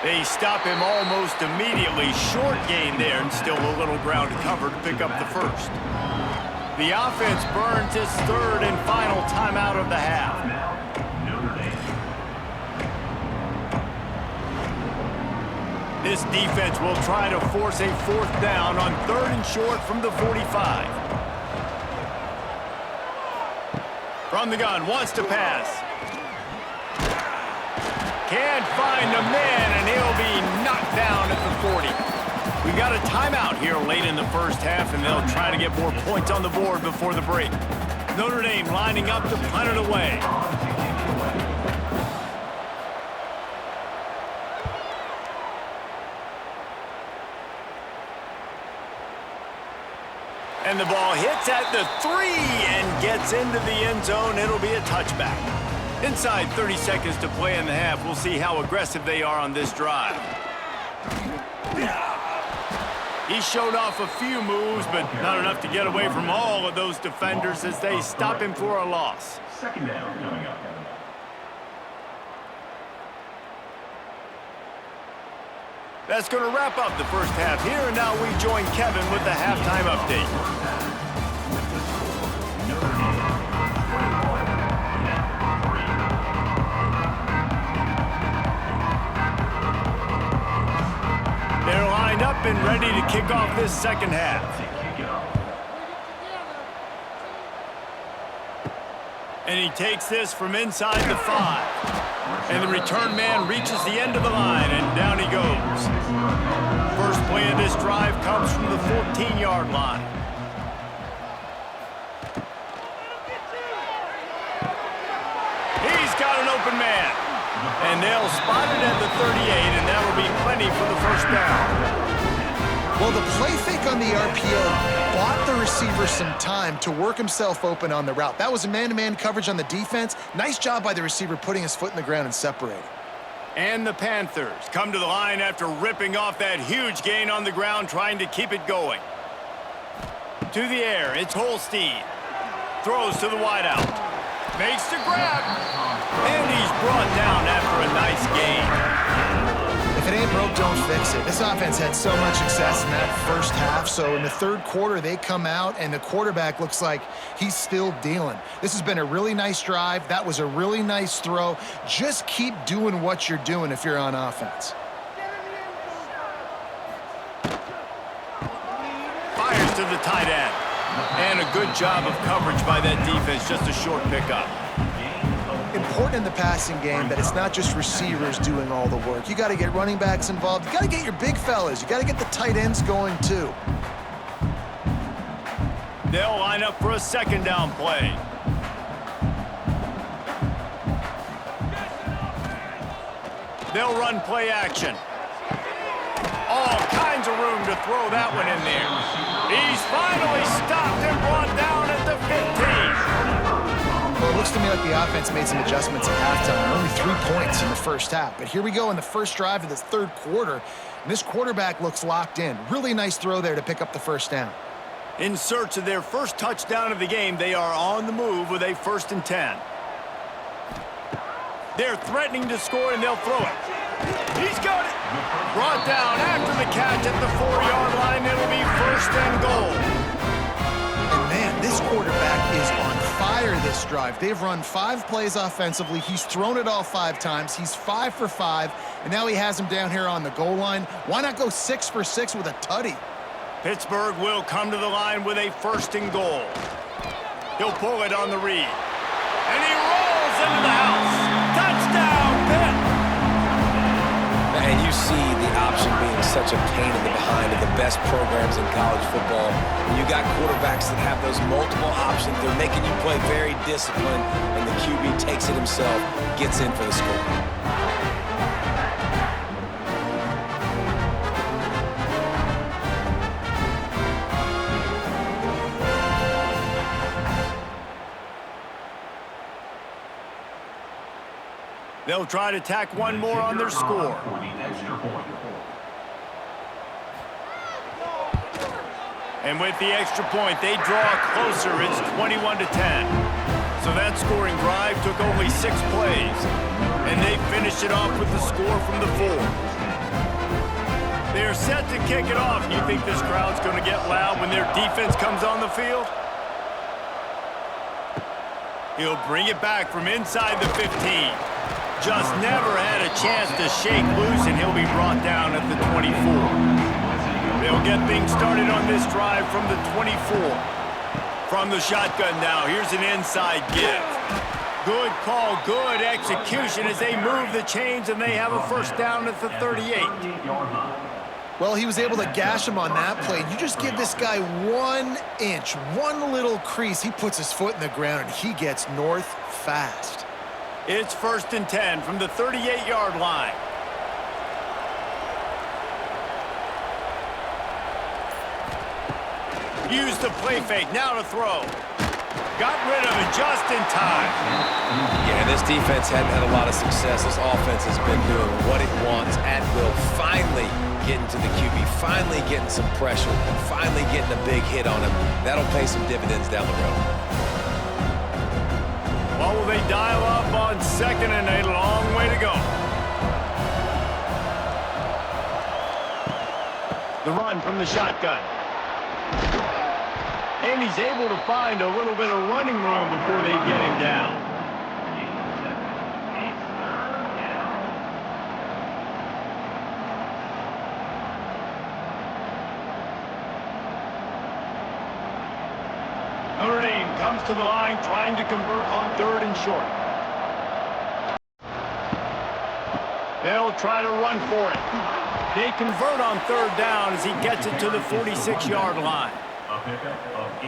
They stop him almost immediately. Short gain there, and still a little ground to cover to pick up the 1st. The offense burns its 3rd and final timeout of the half. Notre Dame. This defense will try to force a 4th down on 3rd and short from the 45. From the gun, wants to pass. Can't find a man, and he'll be knocked down at the 40. We got a timeout here late in the 1st half, and they'll try to get more points on the board before the break. Notre Dame lining up to punt it away. And the ball hits at the 3 and gets into the end zone. It'll be a touchback. Inside 30 seconds to play in the half. We'll see how aggressive they are on this drive. He showed off a few moves, but not enough to get away from all of those defenders as they stop him for a loss. 2nd down coming up. That's going to wrap up the 1st half here, and now we join Kevin with the halftime update. Notre Dame. 21. They're lined up and ready to kick off this 2nd half. And he takes this from inside the 5. And the return man reaches the end of the line, and down he goes. First play of this drive comes from the 14-yard line. He's got an open man. And they'll spot it at the 38, and that'll be plenty for the 1st down. Well, the play fake on the RPO bought the receiver some time to work himself open on the route. That was a man-to-man coverage on the defense. Nice job by the receiver putting his foot in the ground and separating. And the Panthers come to the line after ripping off that huge gain on the ground, trying to keep it going. To the air, it's Holstein. Throws to the wideout. Makes the grab. And he's brought down after a nice gain. If it ain't broke, don't fix it. This offense had so much success in that 1st half, so in the 3rd quarter, they come out, and the quarterback looks like he's still dealing. This has been a really nice drive. That was a really nice throw. Just keep doing what you're doing if you're on offense. Fires to the tight end. And a good job of coverage by that defense. Just a short pickup. important in the passing game that it's not just receivers doing all the work. You got to get running backs involved. You got to get your big fellas. You got to get the tight ends going too. They'll line up for a second down play. They'll run play action. All kinds of room to throw that one in there. He's finally stopped and brought down at the 15. Well, it looks to me like the offense made some adjustments at halftime. Only 3 points in the first half. But here we go in the first drive of this third quarter. And this quarterback looks locked in. Really nice throw there to pick up the first down. In search of their first touchdown of the game, they are on the move with a 1st and 10. They're threatening to score, and they'll throw it. He's got it. Brought down after the catch at the 4-yard line. It'll be 1st and goal. And man, this quarterback is on fire this drive. They've run 5 plays offensively. He's thrown it all 5 times. He's 5 for 5, and now he has him down here on the goal line. Why not go 6 for 6 with a tutty? Pittsburgh will come to the line with a 1st and goal. He'll pull it on the read. And he rolls into the house. Touchdown, Pitt! And you see the option being such a pain in the behind of the best programs in college football. When you got quarterbacks that have those multiple options, they're making you play very disciplined, and the QB takes it himself, gets in for the score. They'll try to tack one more on their score. And with the extra point, they draw closer. It's 21-10. So that scoring drive took only 6 plays. And they finished it off with the score from the 4. They're set to kick it off. You think this crowd's going to get loud when their defense comes on the field? He'll bring it back from inside the 15. Just never had a chance to shake loose, and he'll be brought down at the 24. They'll get things started on this drive from the 24. From the shotgun now, here's an inside give. Good call, good execution as they move the chains, and they have a 1st down at the 38. Well, he was able to gash him on that play. You just give this guy 1 inch, one little crease, he puts his foot in the ground, and he gets north fast. It's 1st and 10 from the 38-yard line. Use the play fake, now to throw. Got rid of it just in time. Yeah, this defense hadn't had a lot of success. This offense has been doing what it wants at will. Finally getting to the QB, finally getting some pressure, finally getting a big hit on him. That'll pay some dividends down the road. What will they dial up on 2nd and a long way to go? The run from the shotgun. And he's able to find a little bit of running room before they get him down. Notre Dame comes to the line trying to convert on 3rd and short. They'll try to run for it. They convert on 3rd down as he gets it to the 46-yard line.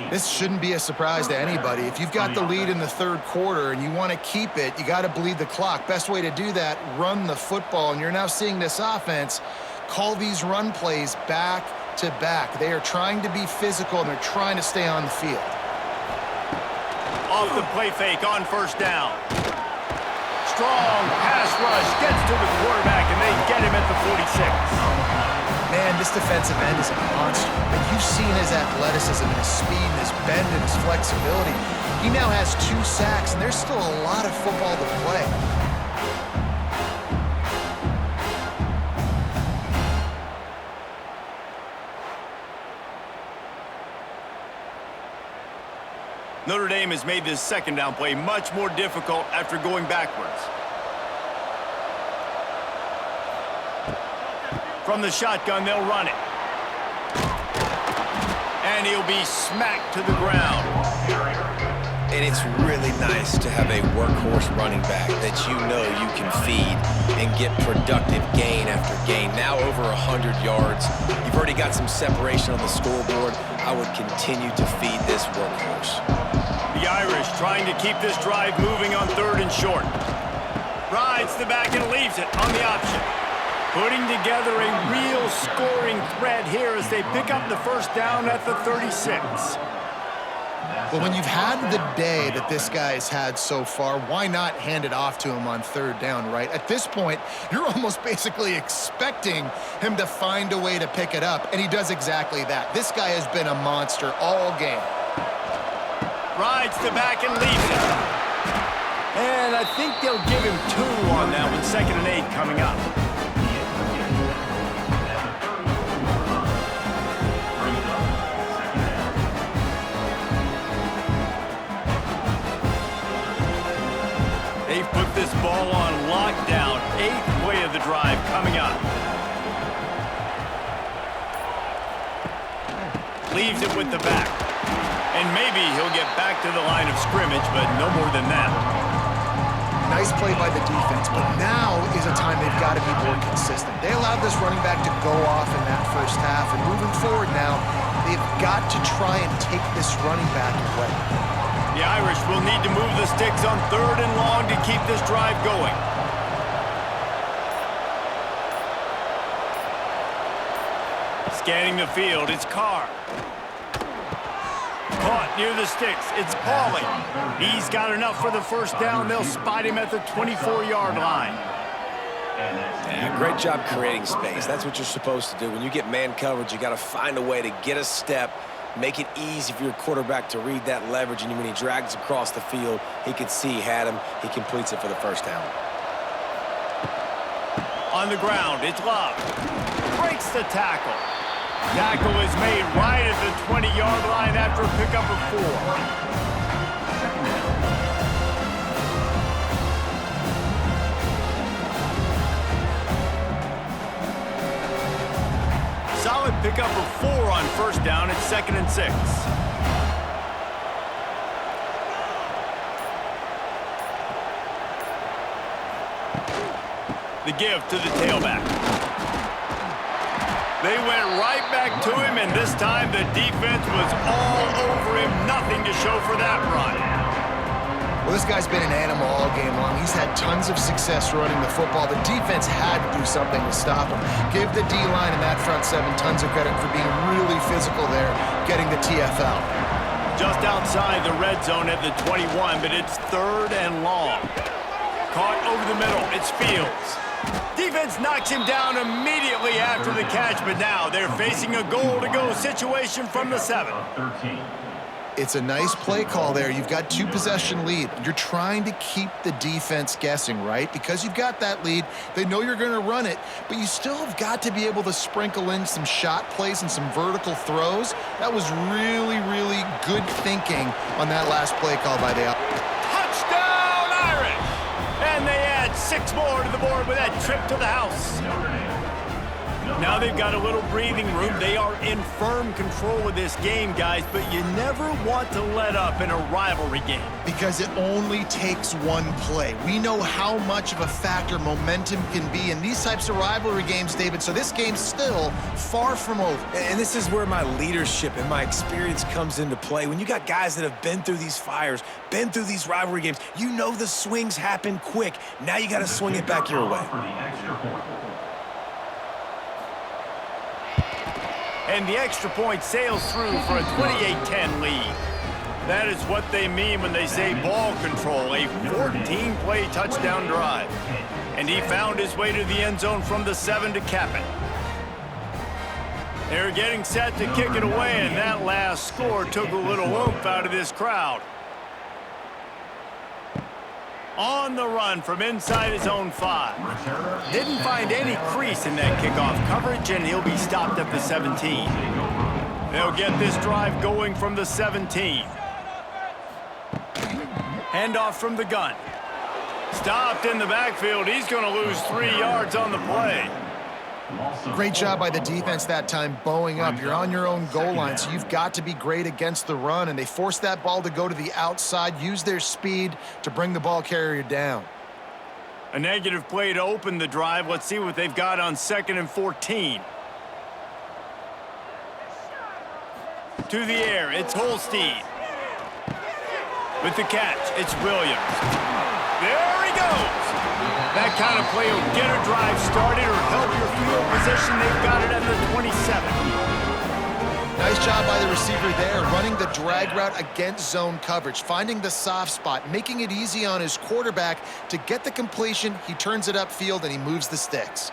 This shouldn't be a surprise to anybody. If you've got the lead in the 3rd quarter and you want to keep it, you got to bleed the clock. Best way to do that, run the football. And you're now seeing this offense call these run plays back to back. They are trying to be physical, and they're trying to stay on the field. Off the play fake on 1st down. Strong pass rush gets to the quarterback, and they get him at the 46. Man, this defensive end is a monster. But you've seen his athleticism and his speed and his bend and his flexibility. He now has 2 sacks, and there's still a lot of football to play. Notre Dame has made this 2nd down play much more difficult after going backwards. From the shotgun, they'll run it. And he'll be smacked to the ground. And it's really nice to have a workhorse running back that you know you can feed and get productive gain after gain. Now over 100 yards. You've already got some separation on the scoreboard. I would continue to feed this workhorse. The Irish trying to keep this drive moving on 3rd and short. Rides the back and leaves it on the option. Putting together a real scoring threat here as they pick up the first down at the 36. Well, when you've had the day that this guy's had so far, why not hand it off to him on 3rd down, right? At this point, you're almost basically expecting him to find a way to pick it up, and he does exactly that. This guy has been a monster all game. Rides the back and leaves it. And I think they'll give him 2 on that one. 2nd and 8 coming up. They've put this ball on lockdown. 8th play of the drive coming up. Leaves it with the back. And maybe he'll get back to the line of scrimmage, but no more than that. Nice play by the defense, but now is a time they've got to be more consistent. They allowed this running back to go off in that first half, and moving forward now, they've got to try and take this running back away. The Irish will need to move the sticks on 3rd and long to keep this drive going. Scanning the field, it's Carr. Caught near the sticks, it's Pauly. He's got enough for the first down. They'll spot him at the 24-yard line. Yeah, great job creating space. That's what you're supposed to do. When you get man coverage, you got to find a way to get a step, make it easy for your quarterback to read that leverage, and when he drags across the field, he can see he had him. He completes it for the first down. On the ground, it's Love. Breaks the tackle. Tackle is made right at the 20-yard line after a pickup of 4. Solid pickup of 4 on first down at 2nd and 6. The give to the tailback. They went right back to him, and this time the defense was all over him. Nothing to show for that run. Well, this guy's been an animal all game long. He's had tons of success running the football. The defense had to do something to stop him. Give the D-line and that front 7 tons of credit for being really physical there, getting the TFL. Just outside the red zone at the 21, but it's 3rd and long. Caught over the middle. It's Fields. Defense knocks him down immediately after the catch, but now they're facing a goal-to-go situation from the 7. It's a nice play call there. You've got 2-possession lead. You're trying to keep the defense guessing, right? Because you've got that lead, they know you're going to run it, but you still have got to be able to sprinkle in some shot plays and some vertical throws. That was really, really good thinking on that last play call by the Touchdown, Irish! And they add 6 more to the board with that trip to the house. Now they've got a little breathing room. They are in firm control of this game, guys, but you never want to let up in a rivalry game. Because it only takes one play. We know how much of a factor momentum can be in these types of rivalry games, David, so this game's still far from over. And this is where my leadership and my experience comes into play. When you got guys that have been through these fires, been through these rivalry games, you know the swings happen quick. Now you got to swing it back your way. And the extra point sails through for a 28-10 lead. That is what they mean when they say ball control, a 14-play touchdown drive. And he found his way to the end zone from the 7 to cap it. They're getting set to kick it away, and that last score took a little oomph out of this crowd. On the run from inside his own 5. Didn't find any crease in that kickoff coverage, and he'll be stopped at the 17. They'll get this drive going from the 17. Handoff from the gun. Stopped in the backfield. He's going to lose 3 yards on the play. Great job by the defense that time, bowing up. You're on your own goal line, so you've got to be great against the run, and they forced that ball to go to the outside, use their speed to bring the ball carrier down. A negative play to open the drive. Let's see what they've got on 2nd and 14. To the air, it's Holstein. With the catch, it's Williams. There he goes. That kind of play will get a drive started or help your field position. They've got it at the 27. Nice job by the receiver there, running the drag route against zone coverage, finding the soft spot, making it easy on his quarterback to get the completion. He turns it upfield, and he moves the sticks.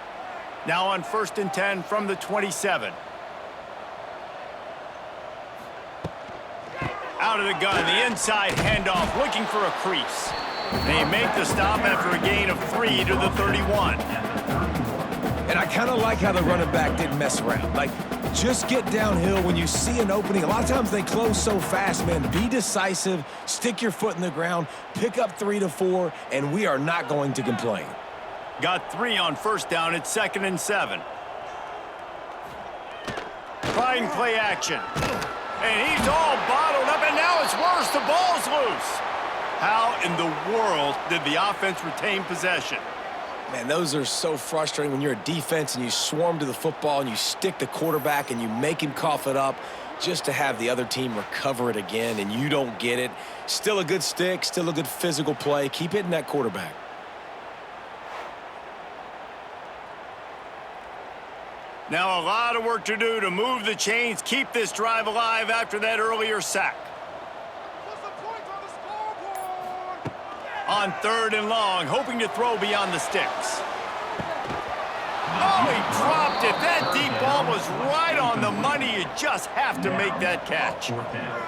Now on 1st and 10 from the 27. Out of the gun, the inside handoff, looking for a crease. They make the stop after a gain of 3 to the 31. And I kind of like how the running back didn't mess around. Like, just get downhill when you see an opening. A lot of times they close so fast, man. Be decisive, stick your foot in the ground, pick up 3 to 4, and we are not going to complain. Got 3 on 1st down. It's 2nd and 7. Trying play action. And he's all bottled up, and now it's worse. The ball's loose. How in the world did the offense retain possession? Man, those are so frustrating when you're a defense and you swarm to the football and you stick the quarterback and you make him cough it up just to have the other team recover it again, and you don't get it. Still a good stick, still a good physical play. Keep hitting that quarterback. Now a lot of work to do to move the chains, keep this drive alive after that earlier sack. On 3rd and long, hoping to throw beyond the sticks. Oh, he dropped it. That deep ball was right on the money. You just have to make that catch.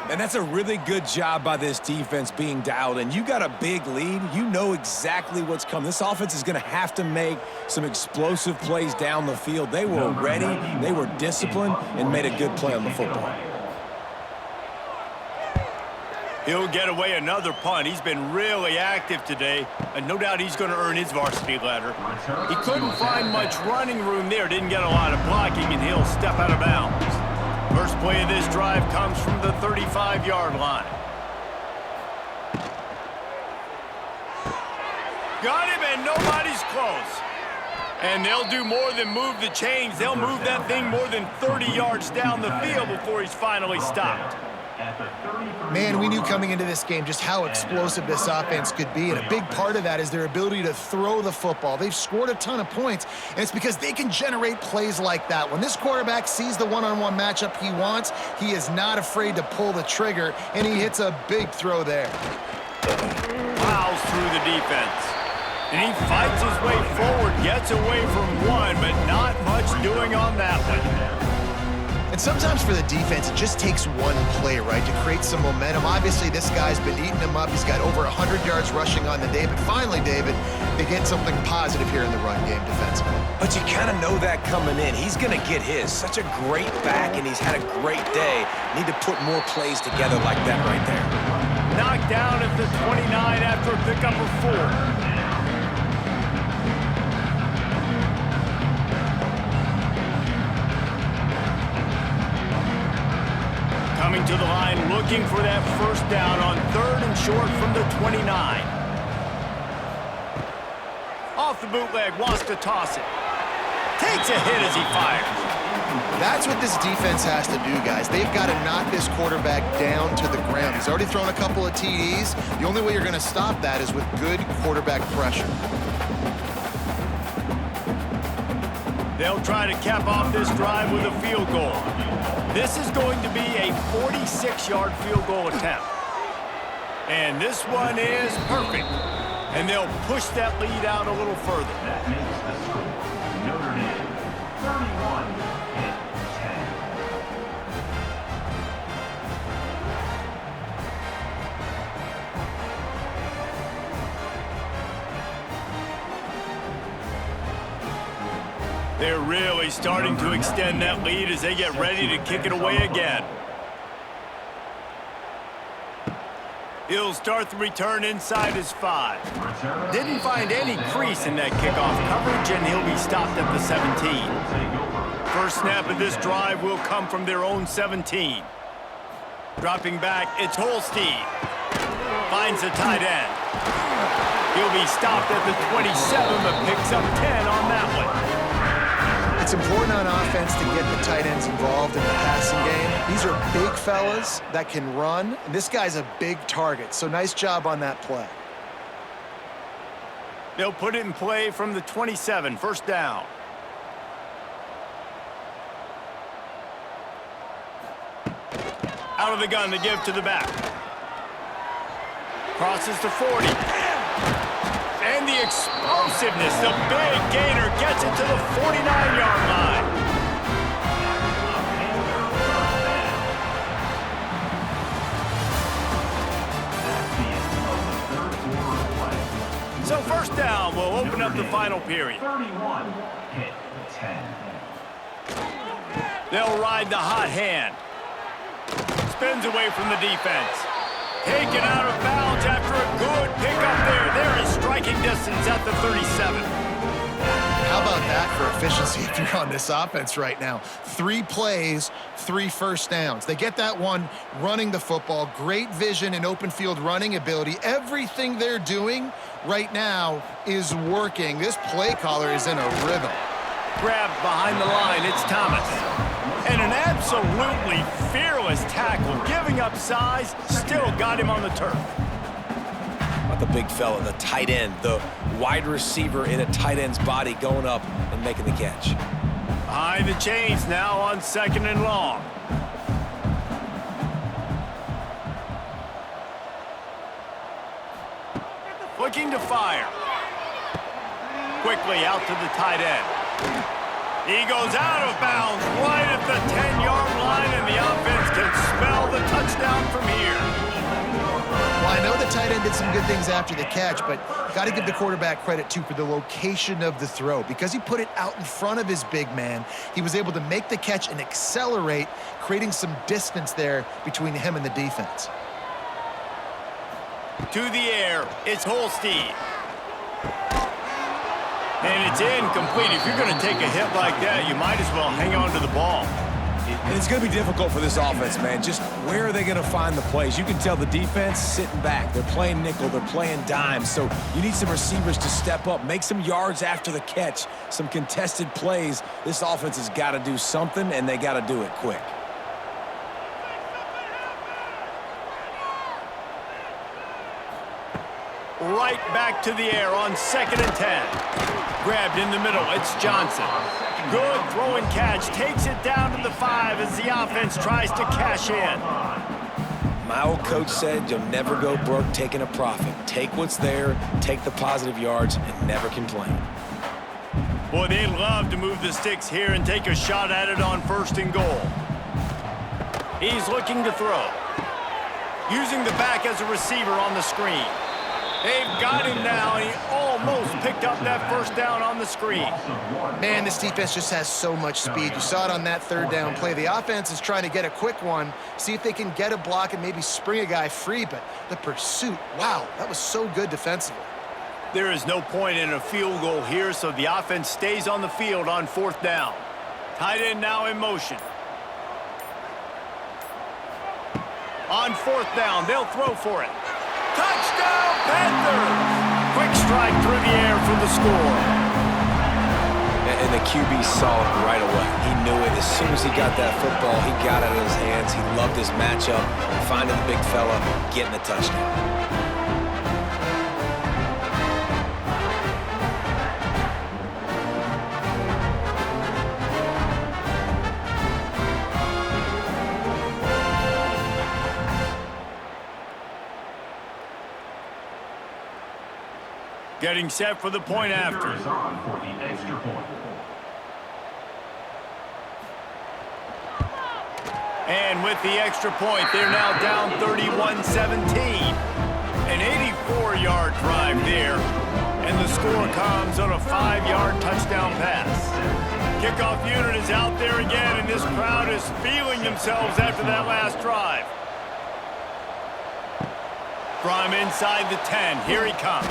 And that's a really good job by this defense being dialed in. You got a big lead. You know exactly what's coming. This offense is going to have to make some explosive plays down the field. They were ready, they were disciplined, and made a good play on the football. He'll get away another punt. He's been really active today, and no doubt he's going to earn his varsity letter. He couldn't find much running room there, didn't get a lot of blocking, and he'll step out of bounds. First play of this drive comes from the 35-yard line. Got him, and nobody's close. And they'll do more than move the chains. They'll move that thing more than 30 yards down the field before he's finally stopped. Man, we knew coming into this game just how explosive this offense could be, and a big part of that is their ability to throw the football. They've scored a ton of points, and it's because they can generate plays like that. When this quarterback sees the one-on-one matchup he wants, he is not afraid to pull the trigger, and he hits a big throw there. Plows through the defense. And he fights his way forward, gets away from one, but not much doing on that one. And sometimes for the defense, it just takes one play, right, to create some momentum. Obviously, this guy's been eating him up. He's got over 100 yards rushing on the day. But finally, David, they get something positive here in the run game defensively. But you kind of know that coming in. He's going to get his. Such a great back, and he's had a great day. Need to put more plays together like that right there. Knocked down at the 29 after a pickup of 4. Coming to the line, looking for that first down on 3rd and short from the 29. Off the bootleg, wants to toss it. Takes a hit as he fires. That's what this defense has to do, guys. They've got to knock this quarterback down to the ground. He's already thrown a couple of TDs. The only way you're going to stop that is with good quarterback pressure. They'll try to cap off this drive with a field goal. This is going to be a 46-yard field goal attempt. And this one is perfect. And they'll push that lead out a little further. That makes the score Notre Dame 31-10. They're really starting to extend that lead as they get ready to kick it away again. He'll start the return inside his 5. Didn't find any crease in that kickoff coverage, and he'll be stopped at the 17. First snap of this drive will come from their own 17. Dropping back, it's Holstein. Finds the tight end. He'll be stopped at the 27, but picks up 10 on that one. It's important on offense to get the tight ends involved in the passing game. These are big fellas that can run, and this guy's a big target, so nice job on that play. They'll put it in play from the 27, first down. Out of the gun to give to the back. Crosses to 40. And the explosiveness, the big gainer gets it to the 49-yard line. So first down will open up the final period. 31 hit 10. They'll ride the hot hand. Spins away from the defense. Taken out of bounds after a good pickup there. They're in striking distance at the 37. How about that for efficiency if you're on this offense right now? 3 plays, 3 first downs. They get that one running the football. Great vision and open field running ability. Everything they're doing right now is working. This play caller is in a rhythm. Grabbed behind the line, it's Thomas. And an absolutely fearless tackle, giving up size, still got him on the turf. Not the big fella, the tight end, the wide receiver in a tight end's body going up and making the catch. Behind the chains now on 2nd and long. Looking to fire. Quickly out to the tight end. He goes out of bounds right at the 10-yard line, and the offense can smell the touchdown from here. Well, I know the tight end did some good things after the catch, but got to give the quarterback credit, too, for the location of the throw. Because he put it out in front of his big man, he was able to make the catch and accelerate, creating some distance there between him and the defense. To the air, it's Holstein. And it's incomplete. If you're going to take a hit like that, you might as well hang on to the ball. And it's going to be difficult for this offense, man. Just where are they going to find the plays? You can tell the defense sitting back. They're playing nickel. They're playing dime. So you need some receivers to step up, make some yards after the catch, some contested plays. This offense has got to do something, and they got to do it quick. Right back to the air on 2nd and 10. Grabbed in the middle, it's Johnson. Good throwing catch, takes it down to the 5 as the offense tries to cash in. My old coach said you'll never go broke taking a profit. Take what's there, take the positive yards, and never complain. Boy, they love to move the sticks here and take a shot at it on 1st and goal. He's looking to throw. Using the back as a receiver on the screen. They've got him now, and he almost picked up that first down on the screen. Man, this defense just has so much speed. You saw it on that 3rd down play. The offense is trying to get a quick one, see if they can get a block and maybe spring a guy free, but the pursuit, wow, that was so good defensively. There is no point in a field goal here, so the offense stays on the field on 4th down. Tight end now in motion. On 4th down, they'll throw for it. Touchdown, Panthers! Quick strike through the air for the score. And the QB saw it right away. He knew it. As soon as he got that football, he got it out of his hands. He loved his matchup, finding the big fella, getting the touchdown. Getting set for the point after. Is on for the extra point. And with the extra point, they're now down 31-17. An 84-yard drive there. And the score comes on a 5-yard touchdown pass. Kickoff unit is out there again, and this crowd is feeling themselves after that last drive. From inside the 10, here he comes.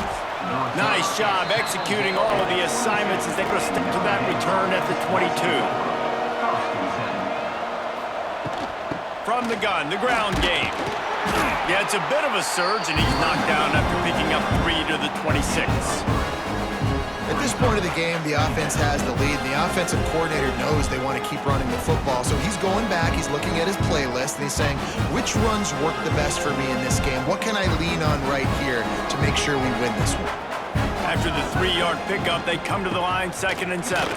Nice job executing all of the assignments as they go stick to that return at the 22. From the gun, the ground game. Yeah, it's a bit of a surge, and he's knocked down after picking up 3 to the 26. At this point of the game, the offense has the lead, and the offensive coordinator knows they want to keep running the football. So he's going back, he's looking at his playlist, and he's saying, which runs work the best for me in this game? What can I lean on right here to make sure we win this one? After the 3-yard pickup, they come to the line, 2nd and 7.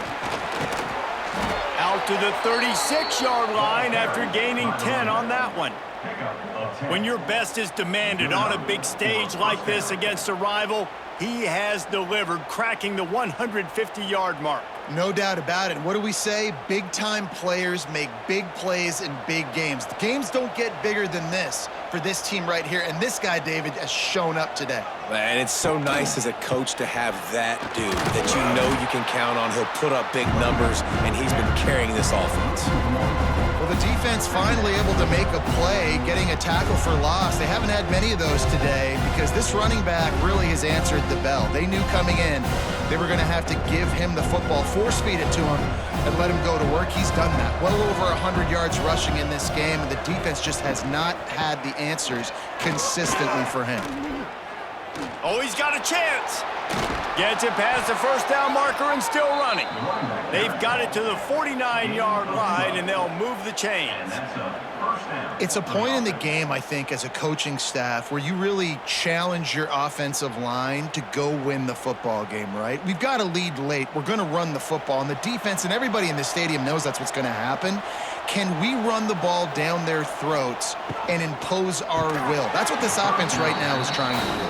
Out to the 36-yard line after gaining 10 on that one. When your best is demanded on a big stage like this against a rival, he has delivered, cracking the 150-yard mark. No doubt about it. What do we say? Big-time players make big plays in big games. The games don't get bigger than this for this team right here, and this guy, David, has shown up today. Man, it's so nice as a coach to have that dude that you know you can count on. He'll put up big numbers, and he's been carrying this offense. Well, the defense finally able to make a play, getting a tackle for loss. They haven't had many of those today because this running back really has answered the bell. They knew coming in they were going to have to give him the football, force-feed it to him, and let him go to work. He's done that. Well over 100 yards rushing in this game, and the defense just has not had the answers consistently for him. Oh, he's got a chance. Gets it past the first down marker and still running. They've got it to the 49-yard line, and they'll move the chains. It's a point in the game, I think, as a coaching staff where you really challenge your offensive line to go win the football game, right? We've got a lead late. We're going to run the football, and the defense and everybody in the stadium knows that's what's going to happen. Can we run the ball down their throats and impose our will? That's what this offense right now is trying to do.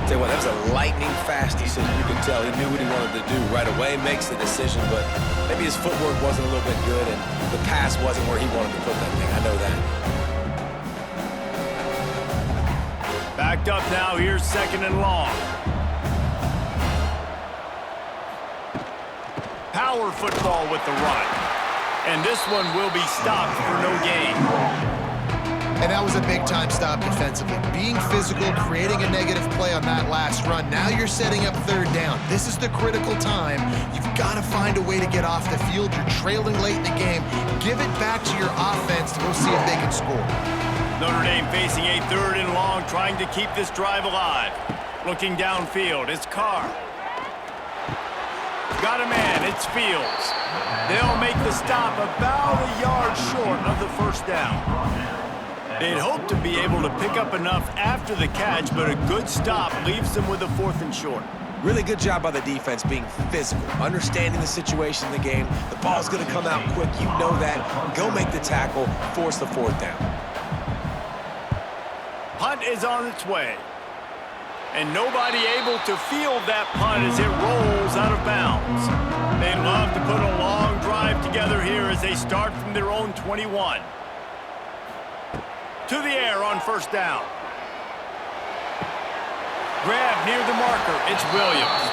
Tell you what, that was a lightning fast decision. You could tell he knew what he wanted to do right away, makes the decision, but maybe his footwork wasn't a little bit good and the pass wasn't where he wanted to put that thing. I know that. Backed up now, here's 2nd and long. Power football with the run. And this one will be stopped for no gain. And that was a big-time stop defensively. Being physical, creating a negative play on that last run. Now you're setting up 3rd down. This is the critical time. You've got to find a way to get off the field. You're trailing late in the game. Give it back to your offense to go see if they can score. Notre Dame facing a 3rd and long, trying to keep this drive alive. Looking downfield, it's Carr. Got a man, it's Fields. They'll make the stop about a yard short of the 1st down. They'd hope to be able to pick up enough after the catch, but a good stop leaves them with a 4th and short. Really good job by the defense being physical, understanding the situation in the game. The ball's going to come out quick. You know that. Go make the tackle, force the 4th down. Punt is on its way. And nobody able to field that punt as it rolls out of bounds. They'd love to put a long drive together here as they start from their own 21. To the air on 1st down. Grab near the marker. It's Williams.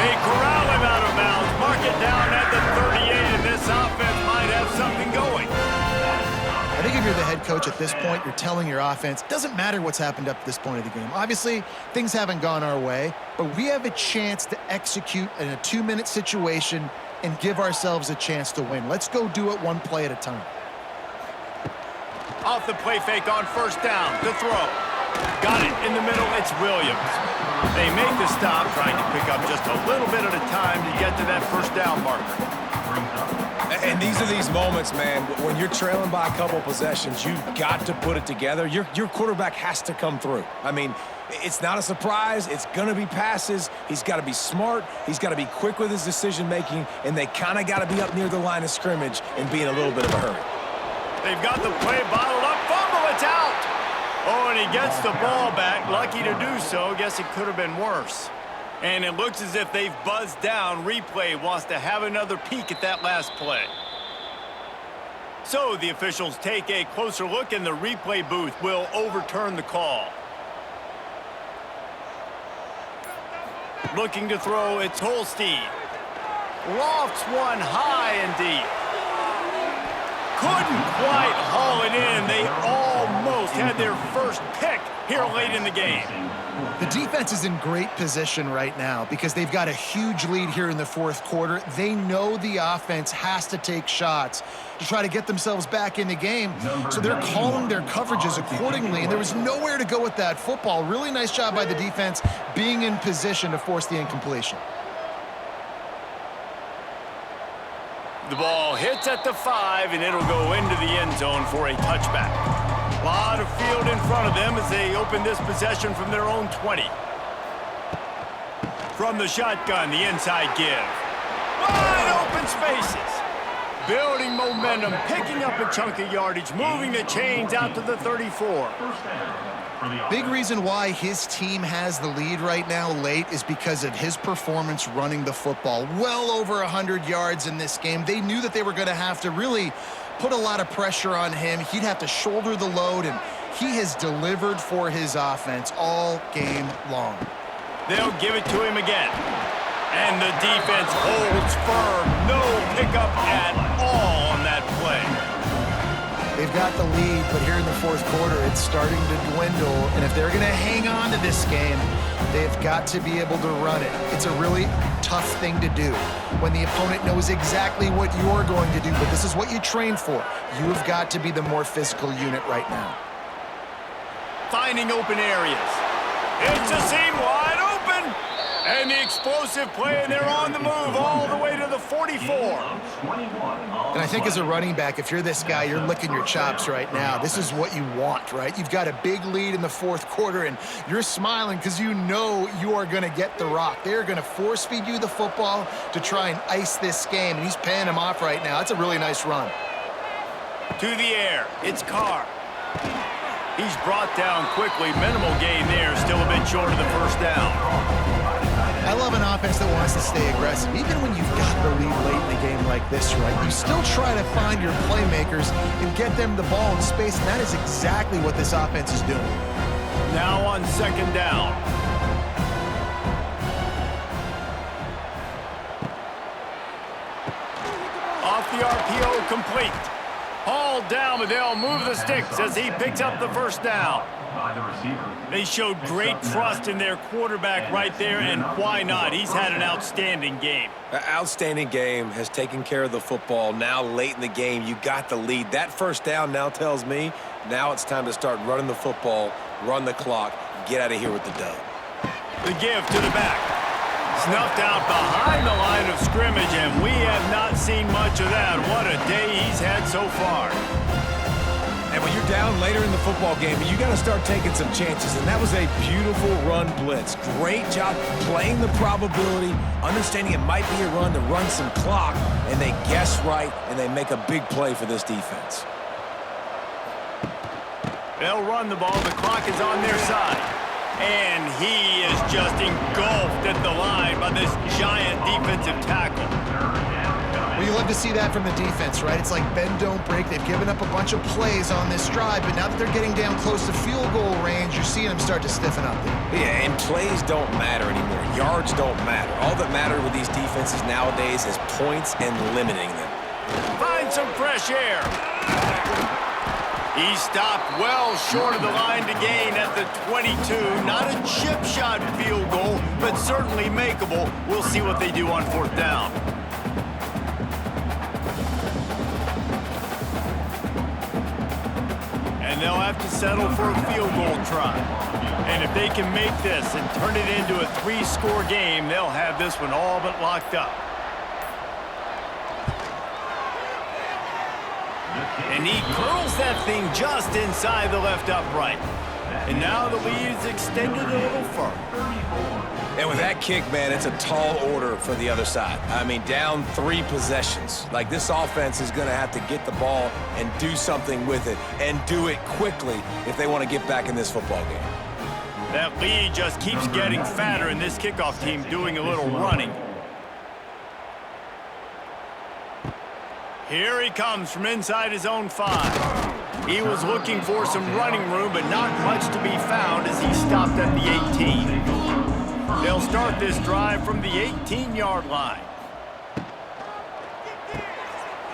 They corral him out of bounds. Mark it down at the 38, and this offense might have something going. I think if you're the head coach at this point, you're telling your offense, doesn't matter what's happened up to this point of the game. Obviously, things haven't gone our way, but we have a chance to execute in a 2-minute situation and give ourselves a chance to win. Let's go do it one play at a time. Off the play fake on 1st down. The throw. Got it in the middle. It's Williams. They make the stop, trying to pick up just a little bit at a time to get to that 1st down marker. And these are these moments, man, when you're trailing by a couple possessions, you've got to put it together. Your quarterback has to come through. I mean, it's not a surprise. It's going to be passes. He's got to be smart. He's got to be quick with his decision-making, and they kind of got to be up near the line of scrimmage and be in a little bit of a hurry. They've got the play bottled up. Fumble, it's out. Oh, and he gets the ball back. Lucky to do so. Guess it could have been worse. And it looks as if they've buzzed down. Replay wants to have another peek at that last play. So the officials take a closer look, and the replay booth will overturn the call. Looking to throw, it's Holstein. Lofts one high and deep. Couldn't quite haul it in. They almost had their first pick here late in the game. The defense is in great position right now because they've got a huge lead here in the fourth quarter. They know the offense has to take shots to try to get themselves back in the game. So they're calling their coverages accordingly, and there was nowhere to go with that football. Really nice job by the defense being in position to force the incompletion. The ball hits at the 5, and it'll go into the end zone for a touchback. A lot of field in front of them as they open this possession from their own 20. From the shotgun, the inside give. Wide open spaces. Building momentum, picking up a chunk of yardage, moving the chains out to the 34. Big reason why his team has the lead right now late is because of his performance running the football. Well over 100 yards in this game. They knew that they were going to have to really put a lot of pressure on him. He'd have to shoulder the load, and he has delivered for his offense all game long. They'll give it to him again. And the defense holds firm. No pickup at all on that play. They've got the lead, but here in the fourth quarter, it's starting to dwindle. And if they're going to hang on to this game, they've got to be able to run it. It's a really tough thing to do when the opponent knows exactly what you're going to do, but this is what you train for. You've got to be the more physical unit right now. Finding open areas. It's a seam wide open. And the explosive play, and they're on the move all the way to the 44. And I think as a running back, if you're this guy, you're licking your chops right now. This is what you want, right? You've got a big lead in the fourth quarter, and you're smiling because you know you are going to get the rock. They're going to force feed you the football to try and ice this game, and he's paying him off right now. That's a really nice run. To the air, it's Carr. He's brought down quickly. Minimal gain there, still a bit short of the first down. I love an offense that wants to stay aggressive. Even when you've got the lead late in the game like this, right, you still try to find your playmakers and get them the ball in space, and that is exactly what this offense is doing. Now on second down. Off the RPO, complete. Hauled down, but they'll move the sticks as he picks up the first down. They showed great trust in their quarterback right there, and why not? He's had an outstanding game. An outstanding game, has taken care of the football. Now late in the game, you got the lead. That first down now tells me now it's time to start running the football, run the clock, get out of here with the dub. The give to the back. Snuffed out behind the line of scrimmage, and we have not seen much of that. What a day he's had so far. And when you're down later in the football game, you got to start taking some chances, and that was a beautiful run blitz. Great job playing the probability, understanding it might be a run to run some clock, and they guess right, and they make a big play for this defense. They'll run the ball. The clock is on their side. And he is just engulfed at the line by this giant defensive tackle. Well, you love to see that from the defense, right? It's like bend, don't break. They've given up a bunch of plays on this drive, but now that they're getting down close to field goal range, you're seeing them start to stiffen up there. Yeah, and plays don't matter anymore. Yards don't matter. All that matters with these defenses nowadays is points and limiting them. Find some fresh air. He stopped well short of the line to gain at the 22. Not a chip shot field goal, but certainly makeable. We'll see what they do on fourth down. And they'll have to settle for a field goal try. And if they can make this and turn it into a 3-score game, they'll have this one all but locked up. And he curls that thing just inside the left upright. And now the lead is extended a little further. And with that kick, man, it's a tall order for the other side. I mean, down 3 possessions. Like, this offense is going to have to get the ball and do something with it, and do it quickly if they want to get back in this football game. That lead just keeps getting fatter, and this kickoff team doing a little running. Here he comes from inside his own 5. He was looking for some running room, but not much to be found as he stopped at the 18. They'll start this drive from the 18-yard line.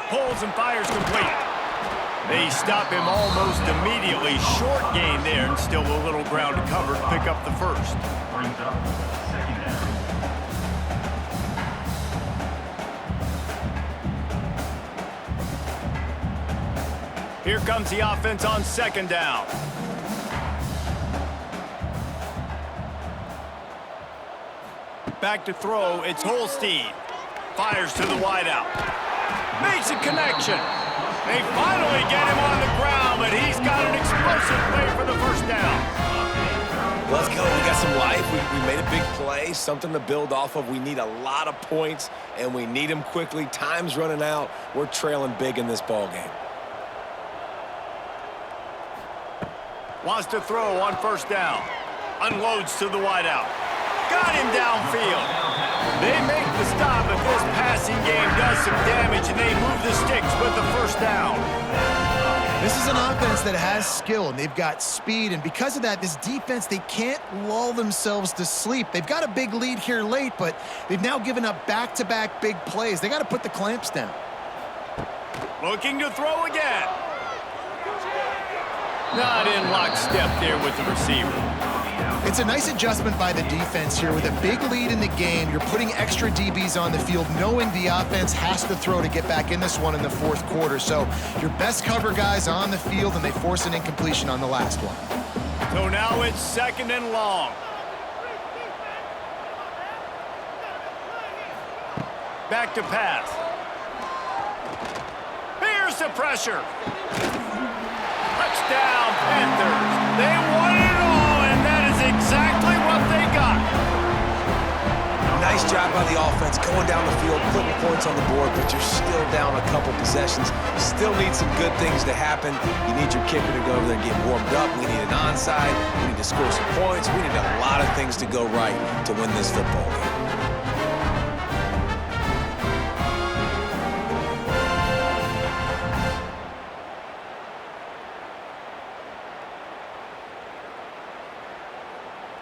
Pulls and fires complete. They stop him almost immediately. Short gain there, and still a little ground to cover to pick up the first. Brings up second down. Here comes the offense on second down. Back to throw, it's Holstein. Fires to the wideout. Makes a connection. They finally get him on the ground, but he's got an explosive play for the first down. Let's go. We got some life. We made a big play, something to build off of. We need a lot of points, and we need them quickly. Time's running out. We're trailing big in this ball game. Wants to throw on first down. Unloads to the wideout. Got him downfield. They make the stop, but this passing game does some damage, and they move the sticks with the first down. This is an offense that has skill, and they've got speed, and because of that, this defense, they can't lull themselves to sleep. They've got a big lead here late, but they've now given up back-to-back big plays. They got to put the clamps down. Looking to throw again. Not in lockstep there with the receiver. It's a nice adjustment by the defense here. With a big lead in the game, you're putting extra DBs on the field, knowing the offense has to throw to get back in this one in the fourth quarter. So your best cover guys on the field, and they force an incompletion on the last one. So now it's second and long. Back to pass. Here's the pressure. Touchdown, Panthers. They won it all, and that is exactly what they got. Nice job by the offense going down the field, putting points on the board, but you're still down a couple possessions. Still need some good things to happen. You need your kicker to go over there and get warmed up. We need an onside. We need to score some points. We need a lot of things to go right to win this football game.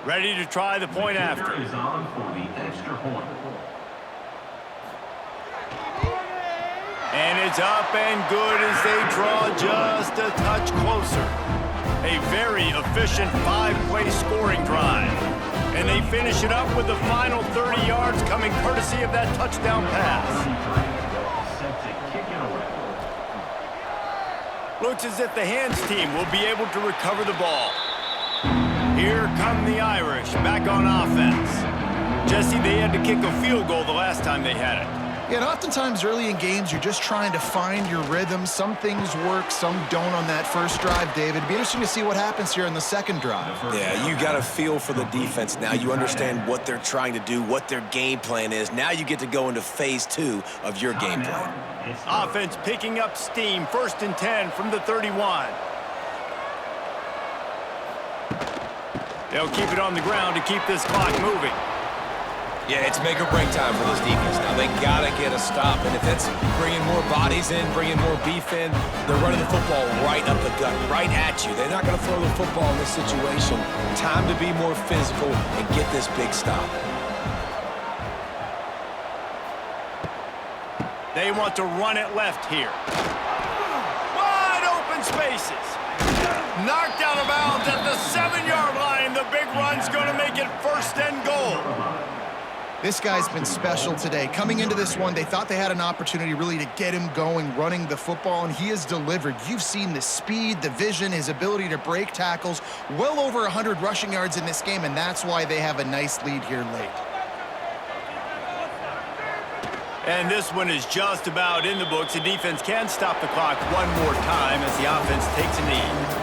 Ready to try the point The after. kicker is on for the extra point. And it's up and good as they draw just a touch closer. A very efficient 5-play scoring drive. And they finish it up with the final 30 yards coming courtesy of that touchdown pass. 33 set to kick it away. Looks as if the hands team will be able to recover the ball. Here come the Irish back on offense. Jesse, they had to kick a field goal the last time they had it. Yeah, and oftentimes early in games, you're just trying to find your rhythm. Some things work, some don't on that first drive, David. It'd be interesting to see what happens here in the second drive. Yeah, you got a feel for the defense now. You understand what they're trying to do, what their game plan is. Now you get to go into phase 2 of your game plan. Offense picking up steam, 1st and 10 from the 31. They'll keep it on the ground to keep this clock moving. Yeah, it's make or break time for this defense now. They got to get a stop, and if it's bringing more bodies in, bringing more beef in, they're running the football right up the gut, right at you. They're not going to throw the football in this situation. Time to be more physical and get this big stop. They want to run it left here. Wide open spaces. Knocked out of bounds at the 7-yard line. The big run's going to make it 1st and goal. This guy's been special today. Coming into this one, they thought they had an opportunity really to get him going, running the football, and he has delivered. You've seen the speed, the vision, his ability to break tackles, well over 100 rushing yards in this game, and that's why they have a nice lead here late. And this one is just about in the books. The defense can stop the clock one more time as the offense takes a knee.